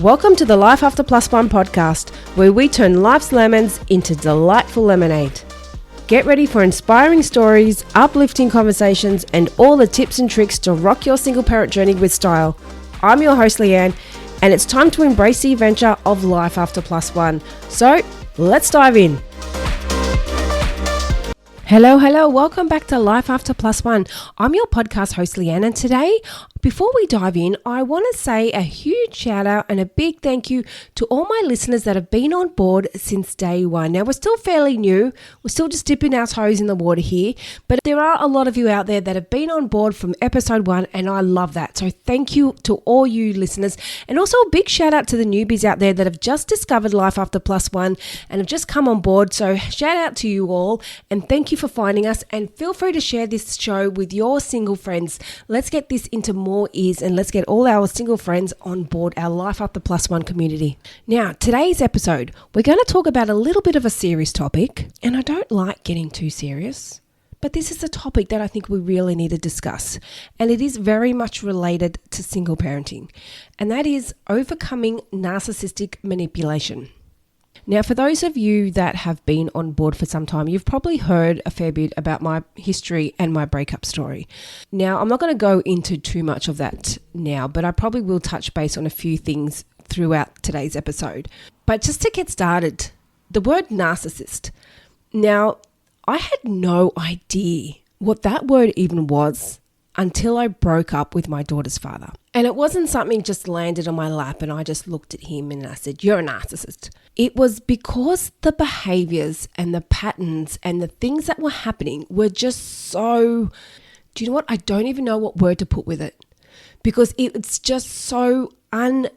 Welcome to the Life After Plus One podcast, where we turn life's lemons into delightful lemonade. Get ready for inspiring stories, uplifting conversations, and all the tips and tricks to rock your single parent journey with style. I'm your host, Leanne, and it's time to embrace the adventure of Life After Plus One. So, let's dive in. Hello, welcome back to Life After Plus One. I'm your podcast host, Leanne, and today, before we dive in, I want to say a huge shout out and a big thank you to all my listeners that have been on board since day one. Now, we're still fairly new. We're still just dipping our toes in the water here, but there are a lot of you out there that have been on board from episode 1, and I love that. So thank you to all you listeners, and also a big shout out to the newbies out there that have just discovered Life After Plus One and have just come on board. So shout out to you all, and thank you for finding us, and feel free to share this show with your single friends. Let's get this into more ears, and let's get all our single friends on board our Life After Plus One community. Now, today's episode, we're going to talk about a little bit of a serious topic, and I don't like getting too serious, but this is a topic that I think we really need to discuss, and it is very much related to single parenting, and that is overcoming narcissistic manipulation. Now, for those of you that have been on board for some time, you've probably heard a fair bit about my history and my breakup story. Now, I'm not going to go into too much of that now, but I probably will touch base on a few things throughout today's episode. But just to get started, the word narcissist. Now, I had no idea what that word even was until I broke up with my daughter's father. And it wasn't something just landed on my lap and I just looked at him and I said, "You're a narcissist." It was because the behaviors and the patterns and the things that were happening were just so, do you know what? I don't even know what word to put with it, because it's just so I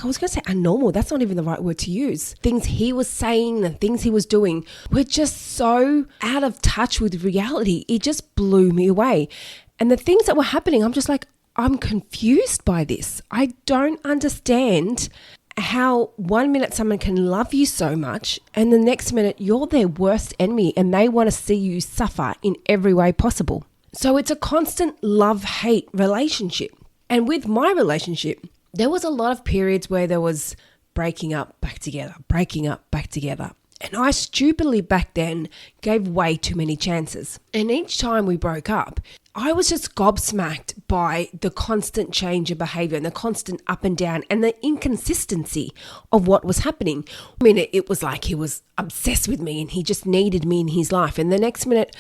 was going to say unnormal. That's not even the right word to use. Things he was saying and things he was doing were just so out of touch with reality. It just blew me away. And the things that were happening, I'm just like, I'm confused by this. I don't understand how 1 minute someone can love you so much and the next minute you're their worst enemy and they want to see you suffer in every way possible. So it's a constant love-hate relationship. And with my relationship, there was a lot of periods where there was breaking up, back together, breaking up, back together. And I stupidly back then gave way too many chances. And each time we broke up, I was just gobsmacked by the constant change of behavior and the constant up and down and the inconsistency of what was happening. I mean, it was like he was obsessed with me and he just needed me in his life. And the next minute,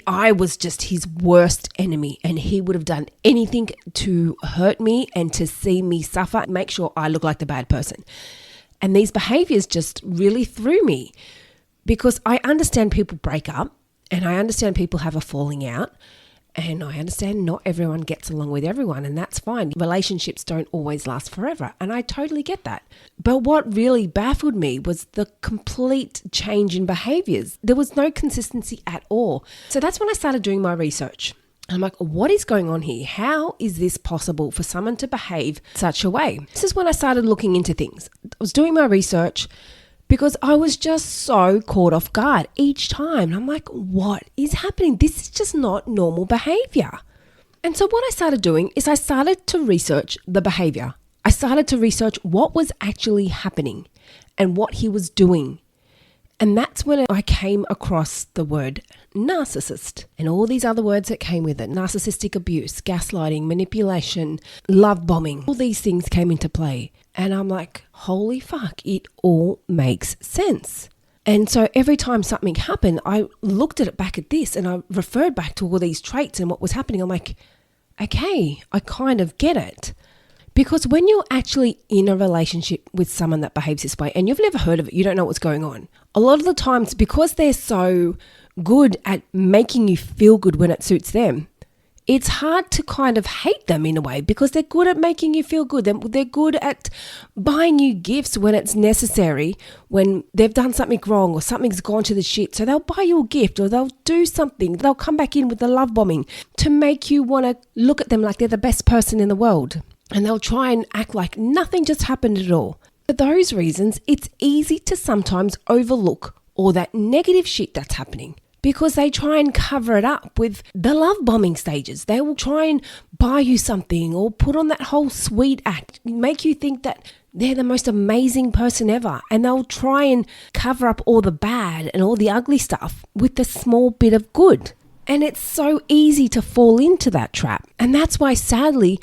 I was just his worst enemy, and he would have done anything to hurt me and to see me suffer, make sure I look like the bad person. And these behaviors just really threw me, because I understand people break up and I understand people have a falling out, and I understand not everyone gets along with everyone, and that's fine. Relationships don't always last forever, and I totally get that. But what really baffled me was the complete change in behaviors. There was no consistency at all. So that's when I started doing my research. I'm like, what is going on here? How is this possible for someone to behave such a way? This is when I started looking into things. I was doing my research because I was just so caught off guard each time. And I'm like, what is happening? This is just not normal behavior. And so what I started doing is I started to research the behavior. I started to research what was actually happening and what he was doing. And that's when I came across the word narcissist and all these other words that came with it. Narcissistic abuse, gaslighting, manipulation, love bombing. All these things came into play. And I'm like, holy fuck, it all makes sense. And so every time something happened, I looked at it back at this and I referred back to all these traits and what was happening. I'm like, okay, I kind of get it. Because when you're actually in a relationship with someone that behaves this way and you've never heard of it, you don't know what's going on. A lot of the times, because they're so good at making you feel good when it suits them, it's hard to kind of hate them in a way, because they're good at making you feel good. They're good at buying you gifts when it's necessary, when they've done something wrong or something's gone to the shit. So they'll buy you a gift or they'll do something. They'll come back in with the love bombing to make you want to look at them like they're the best person in the world. And they'll try and act like nothing just happened at all. For those reasons, it's easy to sometimes overlook all that negative shit that's happening. because they try and cover it up with the love bombing stages. They will try and buy you something or put on that whole sweet act, make you think that they're the most amazing person ever. And they'll try and cover up all the bad and all the ugly stuff with the small bit of good. And it's so easy to fall into that trap. And that's why, sadly,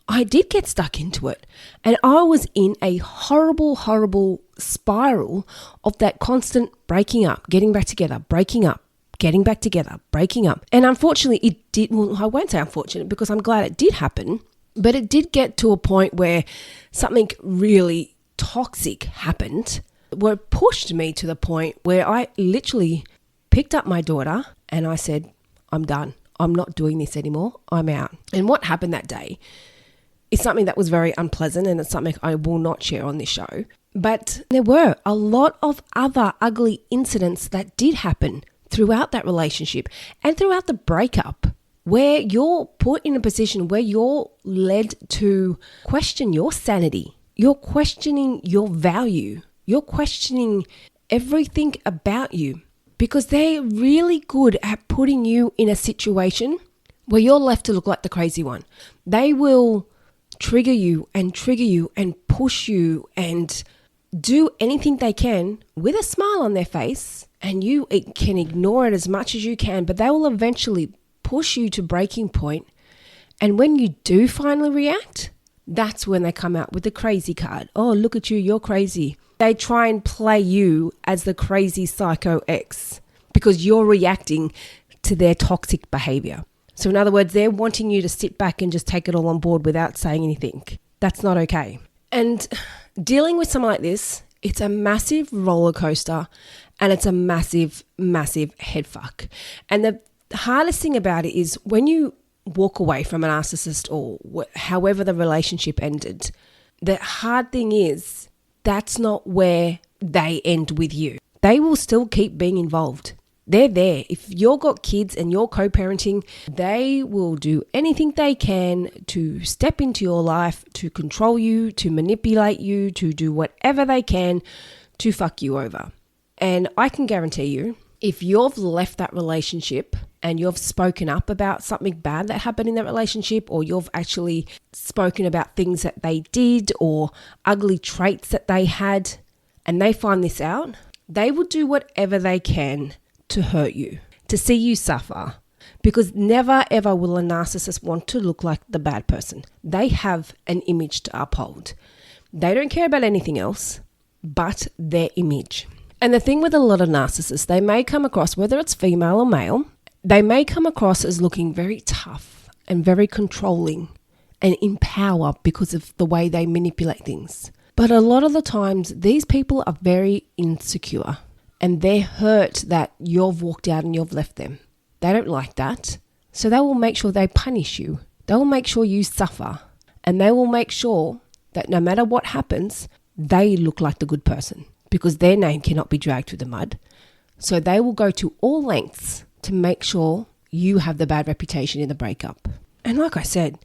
I did get stuck into it. And I was in a horrible, horrible spiral of that constant breaking up, getting back together, breaking up, getting back together, breaking up. And unfortunately, it did, well, I won't say unfortunate because I'm glad it did happen, but it did get to a point where something really toxic happened, where it pushed me to the point where I literally picked up my daughter and I said, I'm done. I'm not doing this anymore. I'm out. And what happened that day is something that was very unpleasant, and it's something I will not share on this show. But there were a lot of other ugly incidents that did happen throughout that relationship and throughout the breakup, where you're put in a position where you're led to question your sanity. You're questioning your value. You're questioning everything about you, because they're really good at putting you in a situation where you're left to look like the crazy one. They will trigger you and push you and do anything they can with a smile on their face, and you can ignore it as much as you can, but they will eventually push you to breaking point. And when you do finally react, that's when they come out with the crazy card. Oh, look at you, you're crazy. They try and play you as the crazy psycho ex because you're reacting to their toxic behavior. So in other words, they're wanting you to sit back and just take it all on board without saying anything. That's not okay. And dealing with someone like this, it's a massive roller coaster and it's a massive, massive head fuck. And the hardest thing about it is when you walk away from a narcissist or however the relationship ended, the hard thing is that's not where they end with you. They will still keep being involved. They're there. If you've got kids and you're co-parenting, they will do anything they can to step into your life, to control you, to manipulate you, to do whatever they can to fuck you over. And I can guarantee you, if you've left that relationship and you've spoken up about something bad that happened in that relationship, or you've actually spoken about things that they did or ugly traits that they had, and they find this out, they will do whatever they can to hurt you, to see you suffer, because never ever will a narcissist want to look like the bad person. They have an image to uphold. They don't care about anything else but their image. And the thing with a lot of narcissists, they may come across, whether it's female or male, they may come across as looking very tough and very controlling and in power because of the way they manipulate things. But a lot of the times, these people are very insecure and they're hurt that you've walked out and you've left them. They don't like that. So they will make sure they punish you. They will make sure you suffer. And they will make sure that no matter what happens, they look like the good person, because their name cannot be dragged through the mud. So they will go to all lengths to make sure you have the bad reputation in the breakup. And like I said,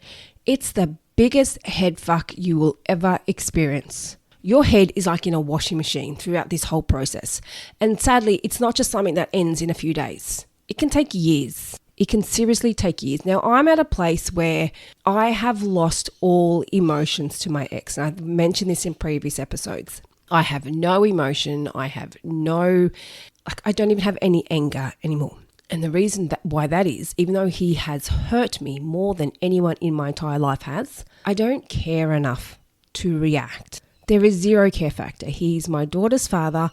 it's the biggest head fuck you will ever experience. Your head is like in a washing machine throughout this whole process. And sadly, it's not just something that ends in a few days. It can take years. It can seriously take years. Now, I'm at a place where I have lost all emotions to my ex. And I've mentioned this in previous episodes. I have no emotion. I don't even have any anger anymore. And the reason why that is, even though he has hurt me more than anyone in my entire life has, I don't care enough to react. There is zero care factor. He's my daughter's father.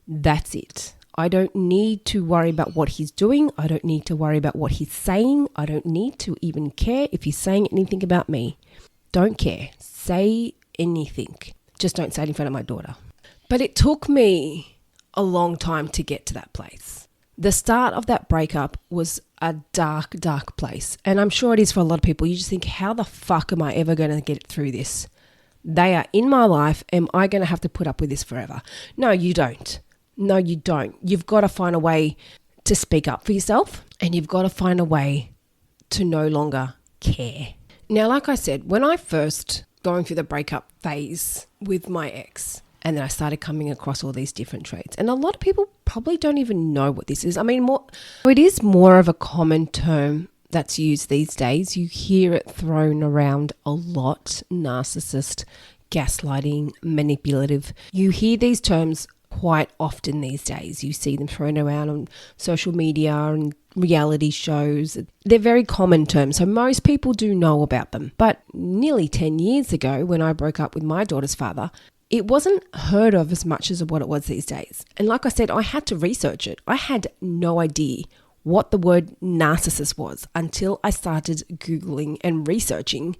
That's it. I don't need to worry about what he's doing. I don't need to worry about what he's saying. I don't need to even care if he's saying anything about me. Don't care. Say anything. Just don't say it in front of my daughter. But it took me a long time to get to that place. The start of that breakup was a dark, dark place. And I'm sure it is for a lot of people. You just think, how the fuck am I ever going to get through this? They are in my life. Am I going to have to put up with this forever? No, you don't. No, you don't. You've got to find a way to speak up for yourself, and you've got to find a way to no longer care. Now, like I said, when I first going through the breakup phase with my ex, And then I started coming across all these different traits. And a lot of people probably don't even know what this is. I mean, it is more of a common term that's used these days. You hear it thrown around a lot. Narcissist, gaslighting, manipulative. You hear these terms quite often these days. You see them thrown around on social media and reality shows. They're very common terms, so most people do know about them. But nearly 10 years ago, when I broke up with my daughter's father, it wasn't heard of as much as what it was these days. And like I said, I had to research it. I had no idea what the word narcissist was until I started Googling and researching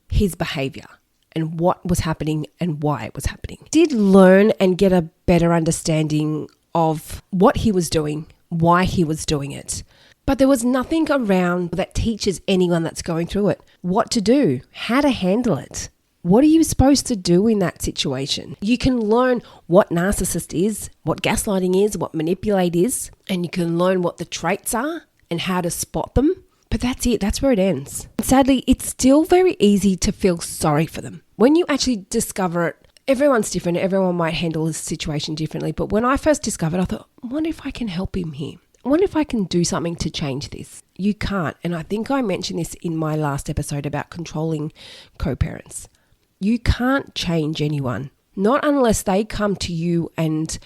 his behavior and what was happening and why it was happening. I did learn and get a better understanding of what he was doing, why he was doing it. But there was nothing around that teaches anyone that's going through it what to do, how to handle it. What are you supposed to do in that situation? You can learn what narcissist is, what gaslighting is, what manipulate is, and you can learn what the traits are and how to spot them. But that's it. That's where it ends. Sadly, it's still very easy to feel sorry for them. When you actually discover it, everyone's different. Everyone might handle the situation differently. But when I first discovered, I thought, I wonder if I can help him here. I wonder if I can do something to change this. You can't. And I think I mentioned this in my last episode about controlling co-parents. You can't change anyone, not unless they come to you and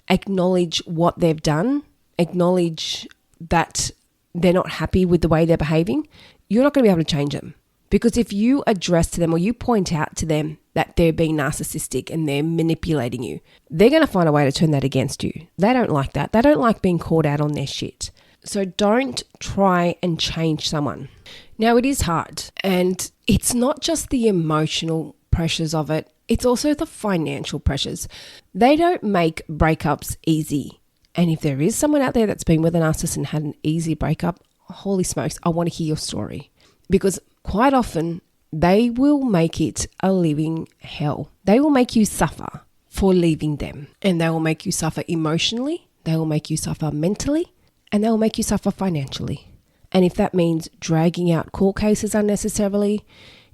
acknowledge what they've done, acknowledge that they're not happy with the way they're behaving. You're not going to be able to change them. Because if you address to them or you point out to them that they're being narcissistic and they're manipulating you, they're going to find a way to turn that against you. They don't like that. They don't like being called out on their shit. So don't try and change someone. Now, it is hard, and it's not just the emotional pressures of it. It's also the financial pressures. They don't make breakups easy. And if there is someone out there that's been with a narcissist and had an easy breakup, holy smokes, I want to hear your story. Because quite often they will make it a living hell. They will make you suffer for leaving them. And they will make you suffer emotionally. They will make you suffer mentally. And they will make you suffer financially. And if that means dragging out court cases unnecessarily,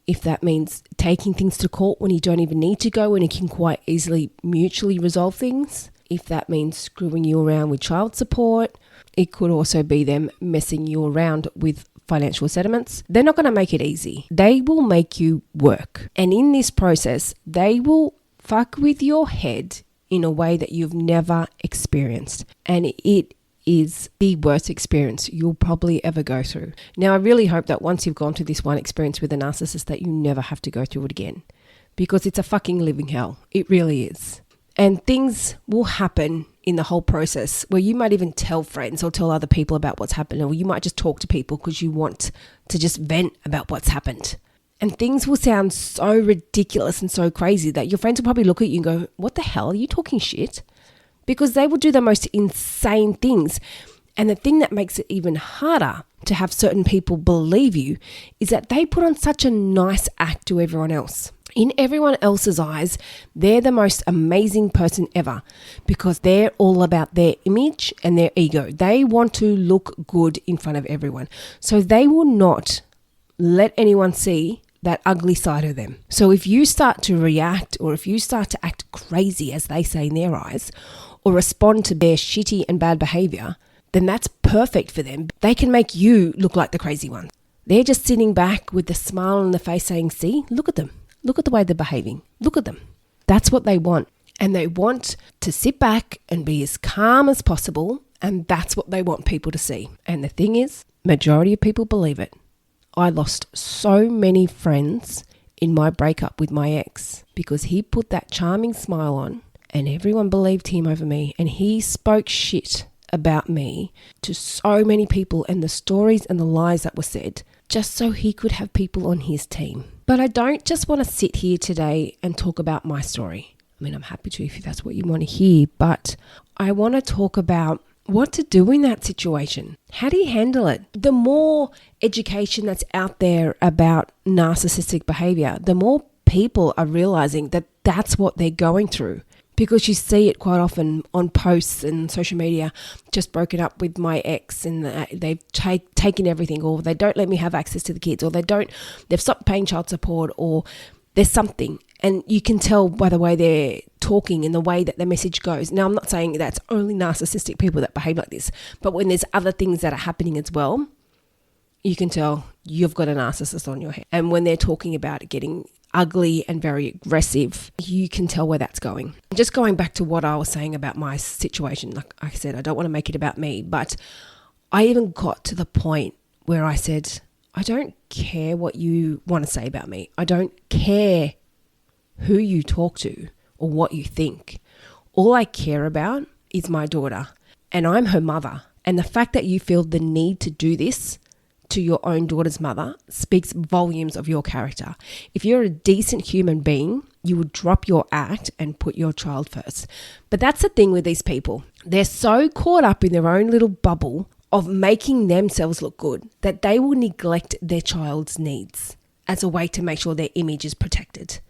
if that means taking things to court when you don't even need to go and you can quite easily mutually resolve things, if that means screwing you around with child support, it could also be them messing you around with financial settlements. They're not going to make it easy. They will make you work. And in this process, they will fuck with your head in a way that you've never experienced. And it is the worst experience you'll probably ever go through. Now, I really hope that once you've gone through this one experience with a narcissist that you never have to go through it again, because it's a fucking living hell. It really is. And things will happen in the whole process where you might even tell friends or tell other people about what's happened, or you might just talk to people because you want to just vent about what's happened. And things will sound so ridiculous and so crazy that your friends will probably look at you and go, what the hell? Are you talking shit? Because they will do the most insane things. And the thing that makes it even harder to have certain people believe you is that they put on such a nice act to everyone else. In everyone else's eyes, they're the most amazing person ever because they're all about their image and their ego. They want to look good in front of everyone. So they will not let anyone see that ugly side of them. So if you start to react, or if you start to act crazy, as they say in their eyes, or respond to their shitty and bad behavior, then that's perfect for them. They can make you look like the crazy one. They're just sitting back with the smile on the face saying, see, look at them. Look at the way they're behaving. Look at them. That's what they want. And they want to sit back and be as calm as possible. And that's what they want people to see. And the thing is, majority of people believe it. I lost so many friends in my breakup with my ex because he put that charming smile on and everyone believed him over me. And he spoke shit about me to so many people and the stories and the lies that were said just so he could have people on his team. But I don't just want to sit here today and talk about my story. I mean, I'm happy to if that's what you want to hear, but I want to talk about what to do in that situation. How do you handle it? The more education that's out there about narcissistic behavior, the more people are realizing that that's what they're going through. Because you see it quite often on posts and social media, just broken up with my ex and they've taken everything, or they don't let me have access to the kids, or they've stopped paying child support, or there's something. And you can tell by the way they're talking and the way that the message goes. Now, I'm not saying that's only narcissistic people that behave like this, but when there's other things that are happening as well, you can tell you've got a narcissist on your hand. And when they're talking about it getting ugly and very aggressive, you can tell where that's going. Just going back to what I was saying about my situation, like I said, I don't want to make it about me, but I even got to the point where I said, I don't care what you want to say about me. I don't care who you talk to or what you think. All I care about is my daughter, and I'm her mother. And the fact that you feel the need to do this to your own daughter's mother speaks volumes of your character. If you're a decent human being, you would drop your act and put your child first. But that's the thing with these people. They're so caught up in their own little bubble of making themselves look good that they will neglect their child's needs as a way to make sure their image is protected.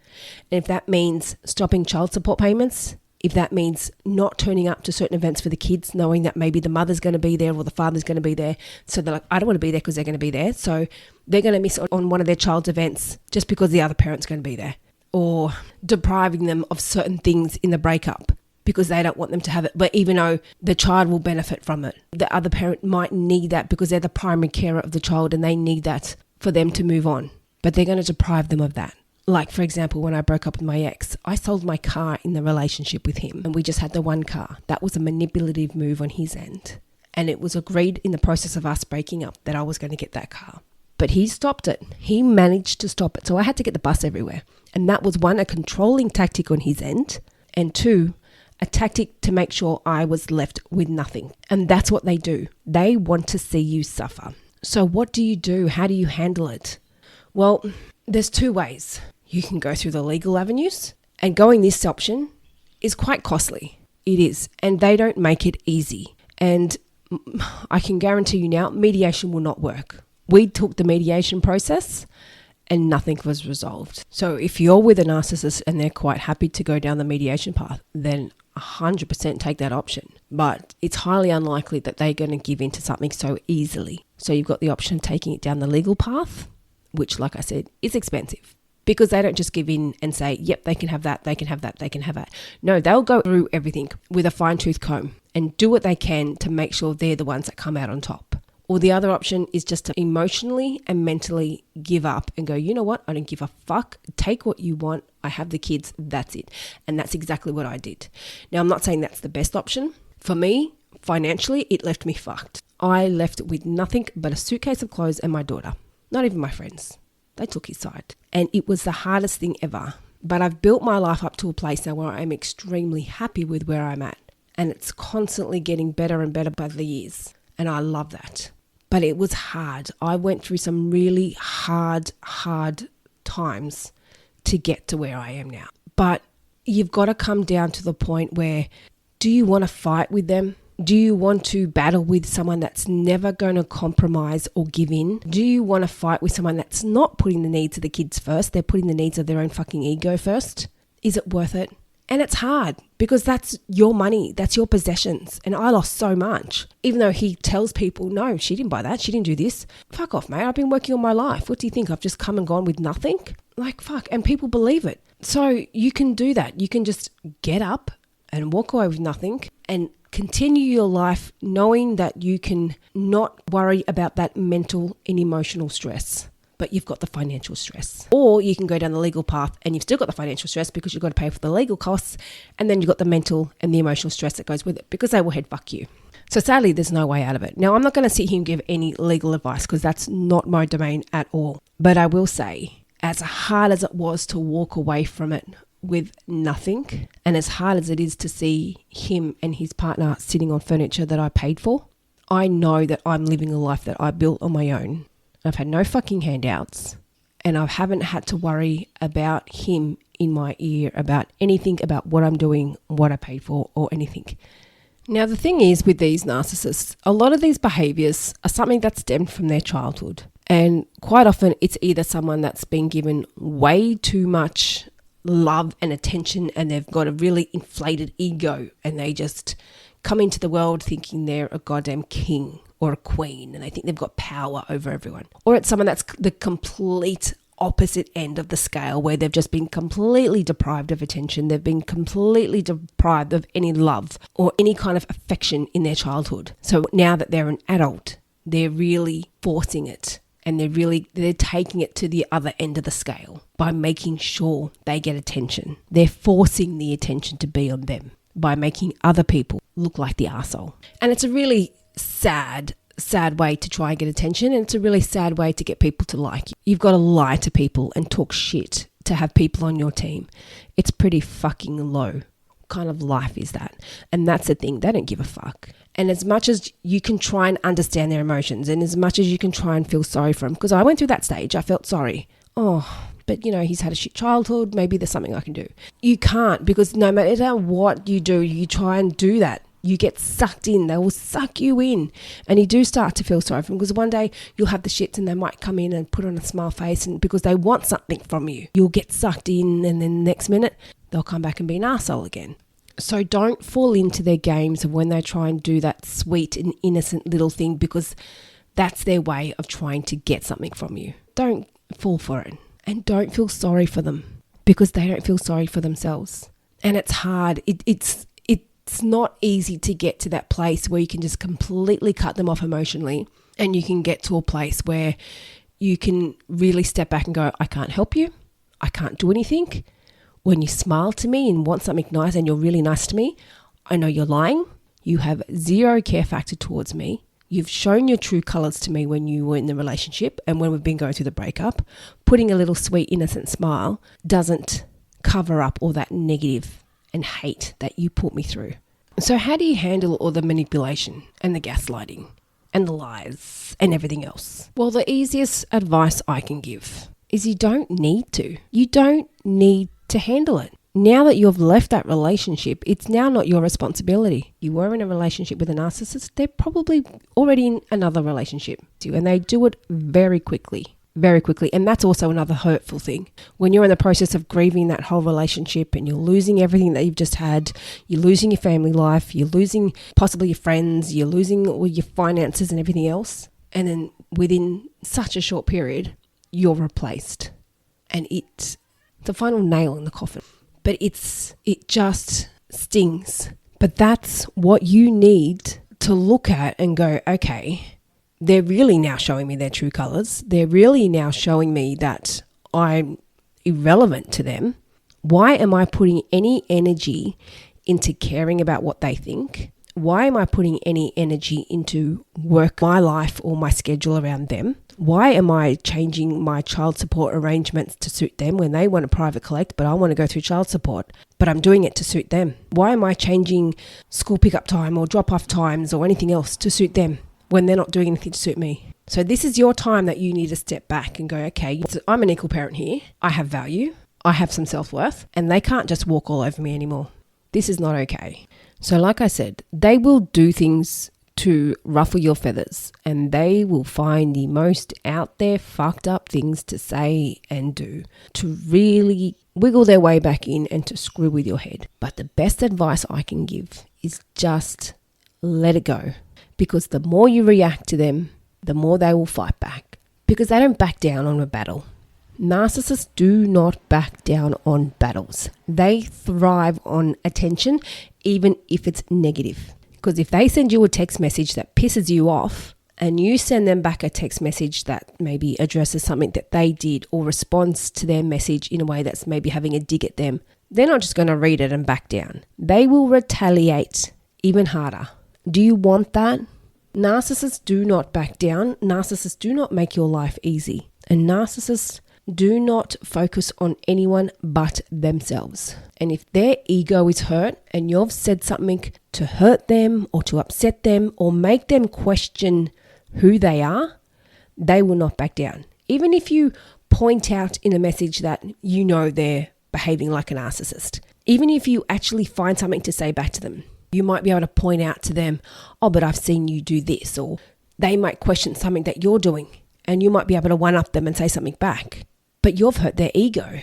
And if that means stopping child support payments, if that means not turning up to certain events for the kids, knowing that maybe the mother's going to be there or the father's going to be there. So they're like, I don't want to be there because they're going to be there. So they're going to miss on one of their child's events just because the other parent's going to be there. Or depriving them of certain things in the breakup because they don't want them to have it. But even though the child will benefit from it, the other parent might need that because they're the primary carer of the child and they need that for them to move on. But they're going to deprive them of that. Like, for example, when I broke up with my ex, I sold my car in the relationship with him and we just had the one car. That was a manipulative move on his end. And it was agreed in the process of us breaking up that I was going to get that car. But he stopped it. He managed to stop it. So I had to get the bus everywhere. And that was one, a controlling tactic on his end. And two, a tactic to make sure I was left with nothing. And that's what they do. They want to see you suffer. So what do you do? How do you handle it? Well, there's two ways. You can go through the legal avenues, and going this option is quite costly. It is, and they don't make it easy. And I can guarantee you now, mediation will not work. We took the mediation process and nothing was resolved. So if you're with a narcissist and they're quite happy to go down the mediation path, then 100% take that option. But it's highly unlikely that they're going to give in to something so easily. So you've got the option of taking it down the legal path, which, like I said, is expensive. Because they don't just give in and say, yep, they can have that, they can have that, they can have that. No, they'll go through everything with a fine-tooth comb and do what they can to make sure they're the ones that come out on top. Or the other option is just to emotionally and mentally give up and go, you know what, I don't give a fuck. Take what you want. I have the kids. That's it. And that's exactly what I did. Now, I'm not saying that's the best option. For me, financially, it left me fucked. I left with nothing but a suitcase of clothes and my daughter. Not even my friends. They took his side. And it was the hardest thing ever. But I've built my life up to a place now where I'm extremely happy with where I'm at. And it's constantly getting better and better by the years. And I love that. But it was hard. I went through some really hard times to get to where I am now. But you've got to come down to the point where, do you want to fight with them? Do you want to battle with someone that's never going to compromise or give in? Do you want to fight with someone that's not putting the needs of the kids first? They're putting the needs of their own fucking ego first. Is it worth it? And it's hard because that's your money. That's your possessions. And I lost so much. Even though he tells people, no, she didn't buy that. She didn't do this. Fuck off, mate. I've been working all my life. What do you think? I've just come and gone with nothing? Like, fuck. And people believe it. So you can do that. You can just get up and walk away with nothing and continue your life knowing that you can not worry about that mental and emotional stress, but you've got the financial stress. Or you can go down the legal path and you've still got the financial stress because you've got to pay for the legal costs, and then you've got the mental and the emotional stress that goes with it because they will head fuck you. So sadly, there's no way out of it. Now, I'm not going to sit here and give any legal advice because that's not my domain at all. But I will say, as hard as it was to walk away from it with nothing, and as hard as it is to see him and his partner sitting on furniture that I paid for, I know that I'm living a life that I built on my own. I've had no fucking handouts, and I haven't had to worry about him in my ear about anything about what I'm doing, what I paid for, or anything. Now, the thing is with these narcissists, a lot of these behaviors are something that stemmed from their childhood. And quite often it's either someone that's been given way too much love and attention and they've got a really inflated ego and they just come into the world thinking they're a goddamn king or a queen and they think they've got power over everyone. Or it's someone that's the complete opposite end of the scale where they've just been completely deprived of attention. They've been completely deprived of any love or any kind of affection in their childhood. So now that they're an adult, they're really forcing it, and they're taking it to the other end of the scale by making sure they get attention. They're forcing the attention to be on them by making other people look like the arsehole. And it's a really sad way to try and get attention, and it's a really sad way to get people to like you. You've got to lie to people and talk shit to have people on your team. It's pretty fucking low. What kind of life is that? And that's the thing, they don't give a fuck. And as much as you can try and understand their emotions, and as much as you can try and feel sorry for them, because I went through that stage, I felt sorry. But he's had a shit childhood, maybe there's something I can do. You can't, because no matter what you do, you try and do that, you get sucked in. They will suck you in, and you do start to feel sorry for them, because one day you'll have the shits and they might come in and put on a smile face, and because they want something from you, you'll get sucked in, and then the next minute they'll come back and be an arsehole again. So don't fall into their games of when they try and do that sweet and innocent little thing, because that's their way of trying to get something from you. Don't fall for it, and don't feel sorry for them, because they don't feel sorry for themselves. And it's hard. It's not easy to get to that place where you can just completely cut them off emotionally, and you can get to a place where you can really step back and go, I can't help you. I can't do anything. When you smile to me and want something nice and you're really nice to me, I know you're lying. You have zero care factor towards me. You've shown your true colours to me when you were in the relationship and when we've been going through the breakup. Putting a little sweet, innocent smile doesn't cover up all that negative and hate that you put me through. So how do you handle all the manipulation and the gaslighting and the lies and everything else? Well, the easiest advice I can give is you don't need to. You don't need to handle it. Now that you've left that relationship, it's now not your responsibility. You were in a relationship with a narcissist, they're probably already in another relationship, and they do it very quickly. And that's also another hurtful thing. When you're in the process of grieving that whole relationship and you're losing everything that you've just had, you're losing your family life, you're losing possibly your friends, you're losing all your finances and everything else. And then within such a short period, you're replaced. And it's the final nail in the coffin. But it just stings. But that's what you need to look at and go, okay, they're really now showing me their true colours. They're really now showing me that I'm irrelevant to them. Why am I putting any energy into caring about what they think? Why am I putting any energy into work, my life, or my schedule around them? Why am I changing my child support arrangements to suit them when they want a private collect, but I want to go through child support, but I'm doing it to suit them? Why am I changing school pickup time or drop-off times or anything else to suit them when they're not doing anything to suit me? So this is your time that you need to step back and go, okay, I'm an equal parent here. I have value. I have some self-worth, and they can't just walk all over me anymore. This is not okay. So like I said, they will do things to ruffle your feathers, and they will find the most out there fucked up things to say and do to really wiggle their way back in and to screw with your head. But the best advice I can give is just let it go, because the more you react to them, the more they will fight back, because they don't back down on a battle. Narcissists do not back down on battles. They thrive on attention, even if it's negative. Because if they send you a text message that pisses you off, and you send them back a text message that maybe addresses something that they did or responds to their message in a way that's maybe having a dig at them, they're not just going to read it and back down. They will retaliate even harder. Do you want that? Narcissists do not back down. Narcissists do not make your life easy. And narcissists do not focus on anyone but themselves. And if their ego is hurt and you've said something to hurt them or to upset them or make them question who they are, they will not back down. Even if you point out in a message that you know they're behaving like a narcissist, even if you actually find something to say back to them, you might be able to point out to them, oh, but I've seen you do this, or they might question something that you're doing and you might be able to one-up them and say something back. But you've hurt their ego.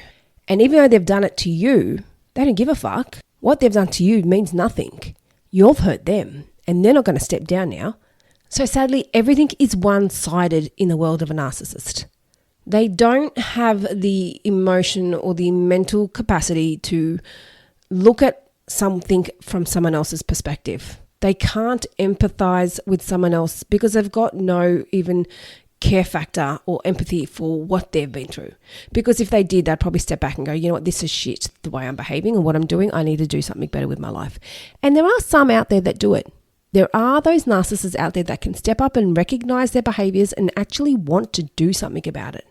And even though they've done it to you, they don't give a fuck. What they've done to you means nothing. You've hurt them, and they're not going to step down now. So sadly, everything is one-sided in the world of a narcissist. They don't have the emotion or the mental capacity to look at something from someone else's perspective. They can't empathize with someone else because they've got no even care factor or empathy for what they've been through. Because if they did, they'd probably step back and go, you know what, this is shit, the way I'm behaving and what I'm doing. I need to do something better with my life. And there are some out there that do it. There are those narcissists out there that can step up and recognize their behaviors and actually want to do something about it.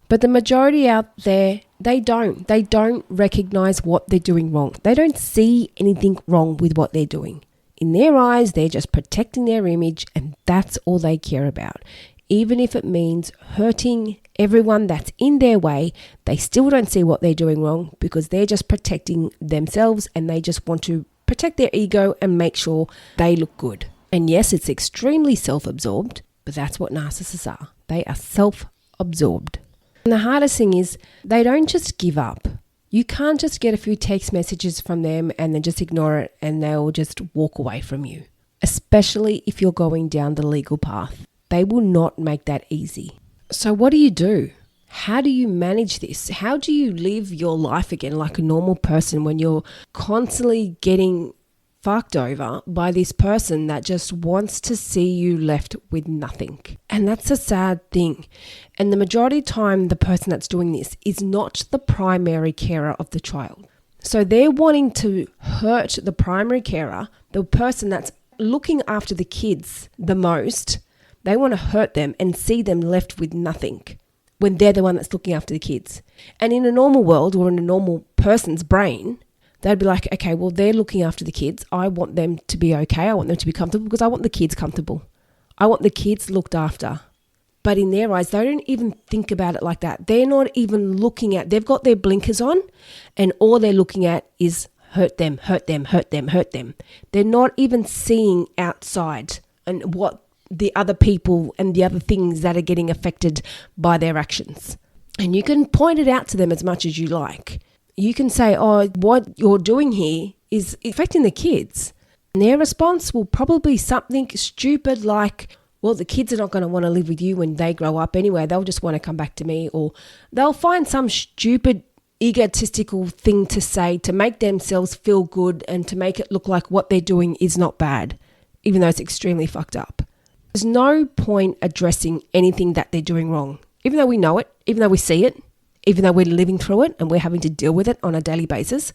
But the majority out there, they don't. They don't recognize what they're doing wrong. They don't see anything wrong with what they're doing. In their eyes, they're just protecting their image, and that's all they care about. Even if it means hurting everyone that's in their way, they still don't see what they're doing wrong because they're just protecting themselves and they just want to protect their ego and make sure they look good. And yes, it's extremely self-absorbed, but that's what narcissists are. They are self-absorbed. And the hardest thing is they don't just give up. You can't just get a few text messages from them and then just ignore it and they'll just walk away from you, especially if you're going down the legal path. They will not make that easy. So what do? How do you manage this? How do you live your life again like a normal person when you're constantly getting fucked over by this person that just wants to see you left with nothing? And that's a sad thing. And the majority of the time, the person that's doing this is not the primary carer of the child. So they're wanting to hurt the primary carer, the person that's looking after the kids the most. They want to hurt them and see them left with nothing when they're the one that's looking after the kids. And in a normal world or in a normal person's brain, they'd be like, okay, well, they're looking after the kids. I want them to be okay. I want them to be comfortable because I want the kids comfortable. I want the kids looked after. But in their eyes, they don't even think about it like that. They're not even looking at, they've got their blinkers on and all they're looking at is hurt them, hurt them, hurt them, hurt them. They're not even seeing outside and what the other people and the other things that are getting affected by their actions. And you can point it out to them as much as you like. You can say, oh, what you're doing here is affecting the kids. And their response will probably be something stupid like, well, the kids are not going to want to live with you when they grow up anyway. They'll just want to come back to me. Or they'll find some stupid egotistical thing to say to make themselves feel good and to make it look like what they're doing is not bad, even though it's extremely fucked up. There's no point addressing anything that they're doing wrong, even though we know it, even though we see it, even though we're living through it and we're having to deal with it on a daily basis.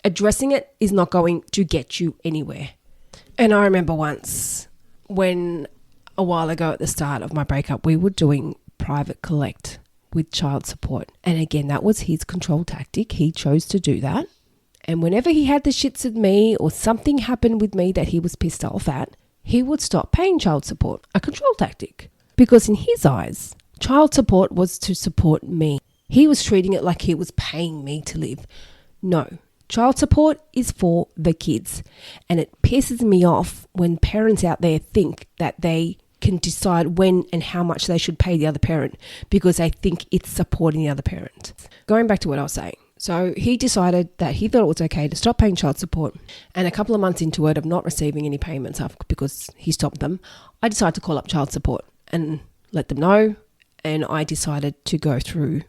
Addressing it is not going to get you anywhere. And I remember once when a while ago at the start of my breakup, we were doing private collect with child support. And again, that was his control tactic. He chose to do that. And whenever he had the shits with me or something happened with me that he was pissed off at, he would stop paying child support, a control tactic. Because in his eyes, child support was to support me. He was treating it like he was paying me to live. No, child support is for the kids. And it pisses me off when parents out there think that they can decide when and how much they should pay the other parent because they think it's supporting the other parent. Going back to what I was saying. So he decided that he thought it was okay to stop paying child support. And a couple of months into it of not receiving any payments because he stopped them, I decided to call up child support and let them know. And I decided to go through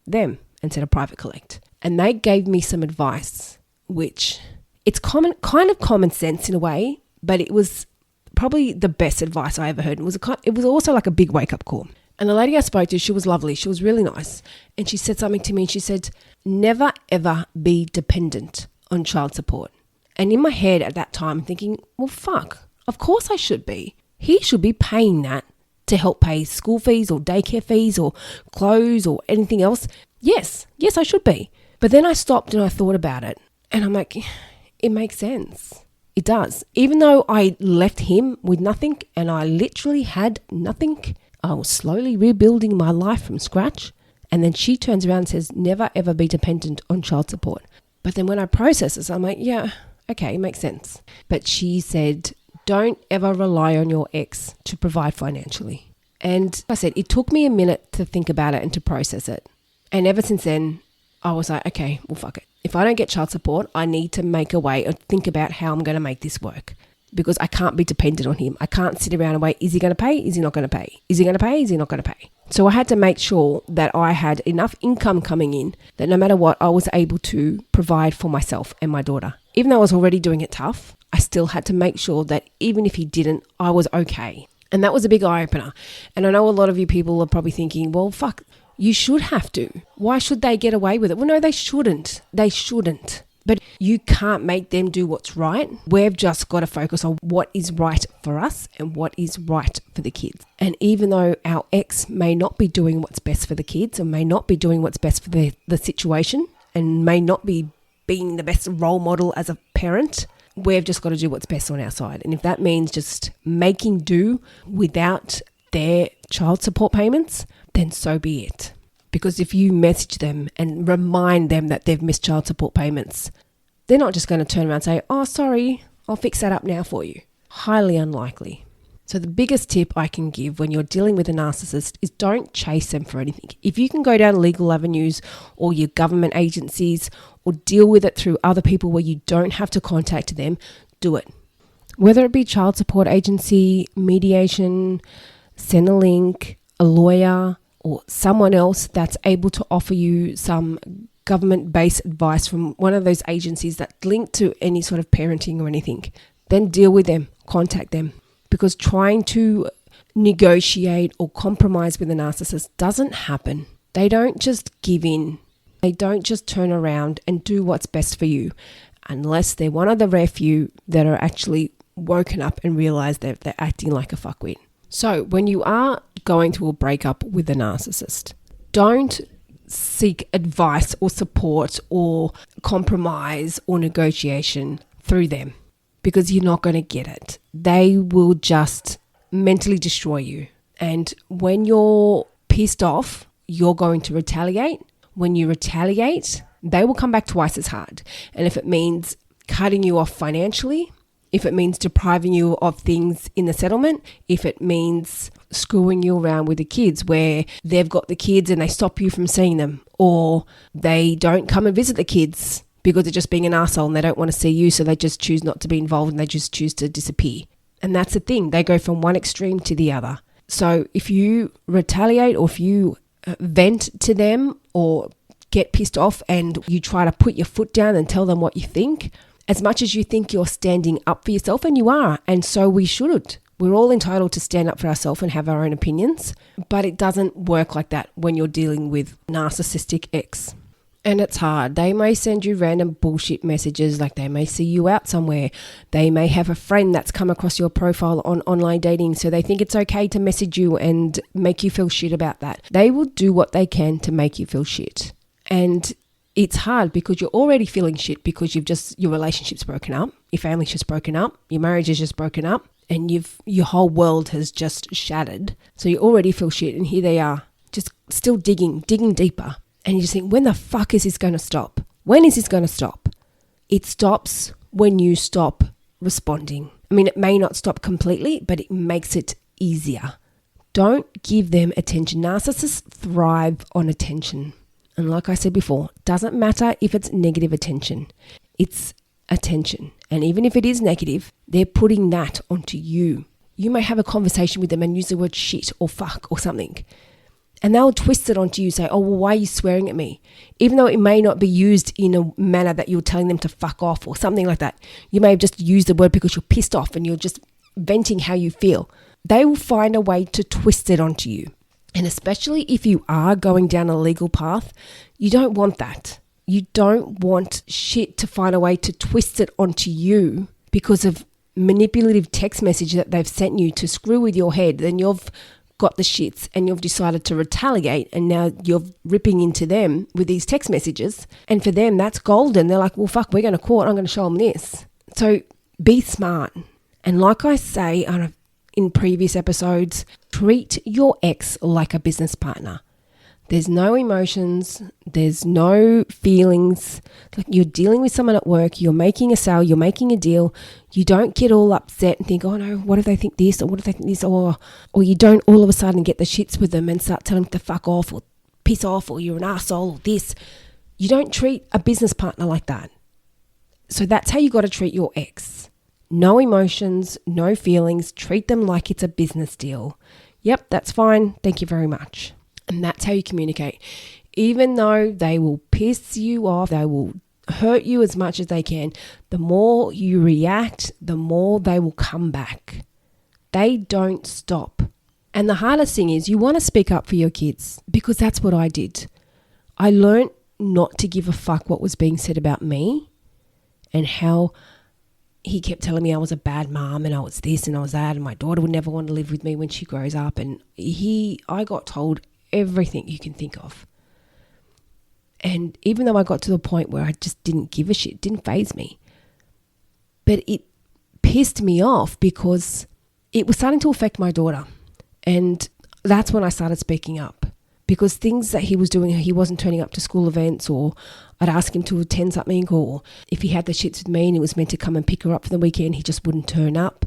them instead of private collect. And they gave me some advice, which it's kind of common sense in a way, but it was probably the best advice I ever heard. It was also like a big wake-up call. And the lady I spoke to, she was lovely. She was really nice. And she said something to me and she said, never ever be dependent on child support. And in my head at that time, thinking, well, fuck, of course I should be. He should be paying that to help pay school fees or daycare fees or clothes or anything else. Yes, I should be. But then I stopped and I thought about it. And I'm like, it makes sense. It does. Even though I left him with nothing and I literally had nothing, I was slowly rebuilding my life from scratch. And then she turns around and says, never ever be dependent on child support. But then when I process this, I'm like, yeah, okay, it makes sense. But she said, don't ever rely on your ex to provide financially. And I said, it took me a minute to think about it and to process it. And ever since then, I was like, okay, well, fuck it. If I don't get child support, I need to make a way or think about how I'm going to make this work. because I can't be dependent on him. I can't sit around and wait. Is he going to pay? Is he not going to pay? Is he going to pay? Is he not going to pay? So I had to make sure that I had enough income coming in that no matter what, I was able to provide for myself and my daughter. Even though I was already doing it tough, I still had to make sure that even if he didn't, I was okay. And that was a big eye-opener. And I know a lot of you people are probably thinking, well, fuck, you should have to. Why should they get away with it? Well, no, they shouldn't. They shouldn't. But you can't make them do what's right. We've just got to focus on what is right for us and what is right for the kids. And even though our ex may not be doing what's best for the kids or may not be doing what's best for the situation and may not be being the best role model as a parent, we've just got to do what's best on our side. And if that means just making do without their child support payments, then so be it. Because if you message them and remind them that they've missed child support payments, they're not just going to turn around and say, oh, sorry, I'll fix that up now for you. Highly unlikely. So the biggest tip I can give when you're dealing with a narcissist is don't chase them for anything. If you can go down legal avenues or your government agencies or deal with it through other people where you don't have to contact them, do it. Whether it be child support agency, mediation, send a link, a lawyer, or someone else that's able to offer you some government-based advice from one of those agencies that link to any sort of parenting or anything, then deal with them, contact them. Because trying to negotiate or compromise with a narcissist doesn't happen. They don't just give in. They don't just turn around and do what's best for you unless they're one of the rare few that are actually woken up and realize that they're acting like a fuckwit. So when you are going through a breakup with a narcissist, don't seek advice or support or compromise or negotiation through them because you're not going to get it. They will just mentally destroy you. And when you're pissed off, you're going to retaliate. When you retaliate, they will come back twice as hard. And if it means cutting you off financially, if it means depriving you of things in the settlement, if it means screwing you around with the kids where they've got the kids and they stop you from seeing them, or they don't come and visit the kids because they're just being an arsehole and they don't want to see you, so they just choose not to be involved and they just choose to disappear. And that's the thing. They go from one extreme to the other. So if you retaliate or if you vent to them or get pissed off and you try to put your foot down and tell them what you think, as much as you think you're standing up for yourself, and you are, and so we should. We're all entitled to stand up for ourselves and have our own opinions, but it doesn't work like that when you're dealing with narcissistic ex. And it's hard. They may send you random bullshit messages, like they may see you out somewhere. They may have a friend that's come across your profile on online dating, so they think it's okay to message you and make you feel shit about that. They will do what they can to make you feel shit. And it's hard because you're already feeling shit because your relationship's broken up, your family's just broken up, your marriage is just broken up, and your whole world has just shattered. So you already feel shit, and here they are, just still digging deeper. And you just think, when the fuck is this going to stop? When is this going to stop? It stops when you stop responding. I mean, it may not stop completely, but it makes it easier. Don't give them attention. Narcissists thrive on attention. And like I said before, doesn't matter if it's negative attention. It's attention. And even if it is negative, they're putting that onto you. You may have a conversation with them and use the word shit or fuck or something. And they'll twist it onto you, say, oh, well, why are you swearing at me? Even though it may not be used in a manner that you're telling them to fuck off or something like that. You may have just used the word because you're pissed off and you're just venting how you feel. They will find a way to twist it onto you. And especially if you are going down a legal path, you don't want that. You don't want shit to find a way to twist it onto you because of manipulative text message that they've sent you to screw with your head. Then you've got the shits and you've decided to retaliate, and now you're ripping into them with these text messages. And for them, that's golden. They're like, well, fuck, we're going to court. I'm going to show them this. So be smart. And like I say in previous episodes, treat your ex like a business partner. There's no emotions. There's no feelings. Like, you're dealing with someone at work. You're making a sale. You're making a deal. You don't get all upset and think, oh no, what if they think this, or what if they think this, or you don't all of a sudden get the shits with them and start telling them to fuck off or piss off or you're an arsehole or this. You don't treat a business partner like that. So that's how you got to treat your ex. No emotions, no feelings. Treat them like it's a business deal. Yep, that's fine. Thank you very much. And that's how you communicate. Even though they will piss you off, they will hurt you as much as they can, the more you react, the more they will come back. They don't stop. And the hardest thing is you want to speak up for your kids, because that's what I did. I learned not to give a fuck what was being said about me and how he kept telling me I was a bad mom and I was this and I was that and my daughter would never want to live with me when she grows up. And I got told everything you can think of. And even though I got to the point where I just didn't give a shit, it didn't faze me. But it pissed me off because it was starting to affect my daughter. And that's when I started speaking up. Because things that he was doing, he wasn't turning up to school events, or I'd ask him to attend something, or if he had the shits with me and he was meant to come and pick her up for the weekend, he just wouldn't turn up.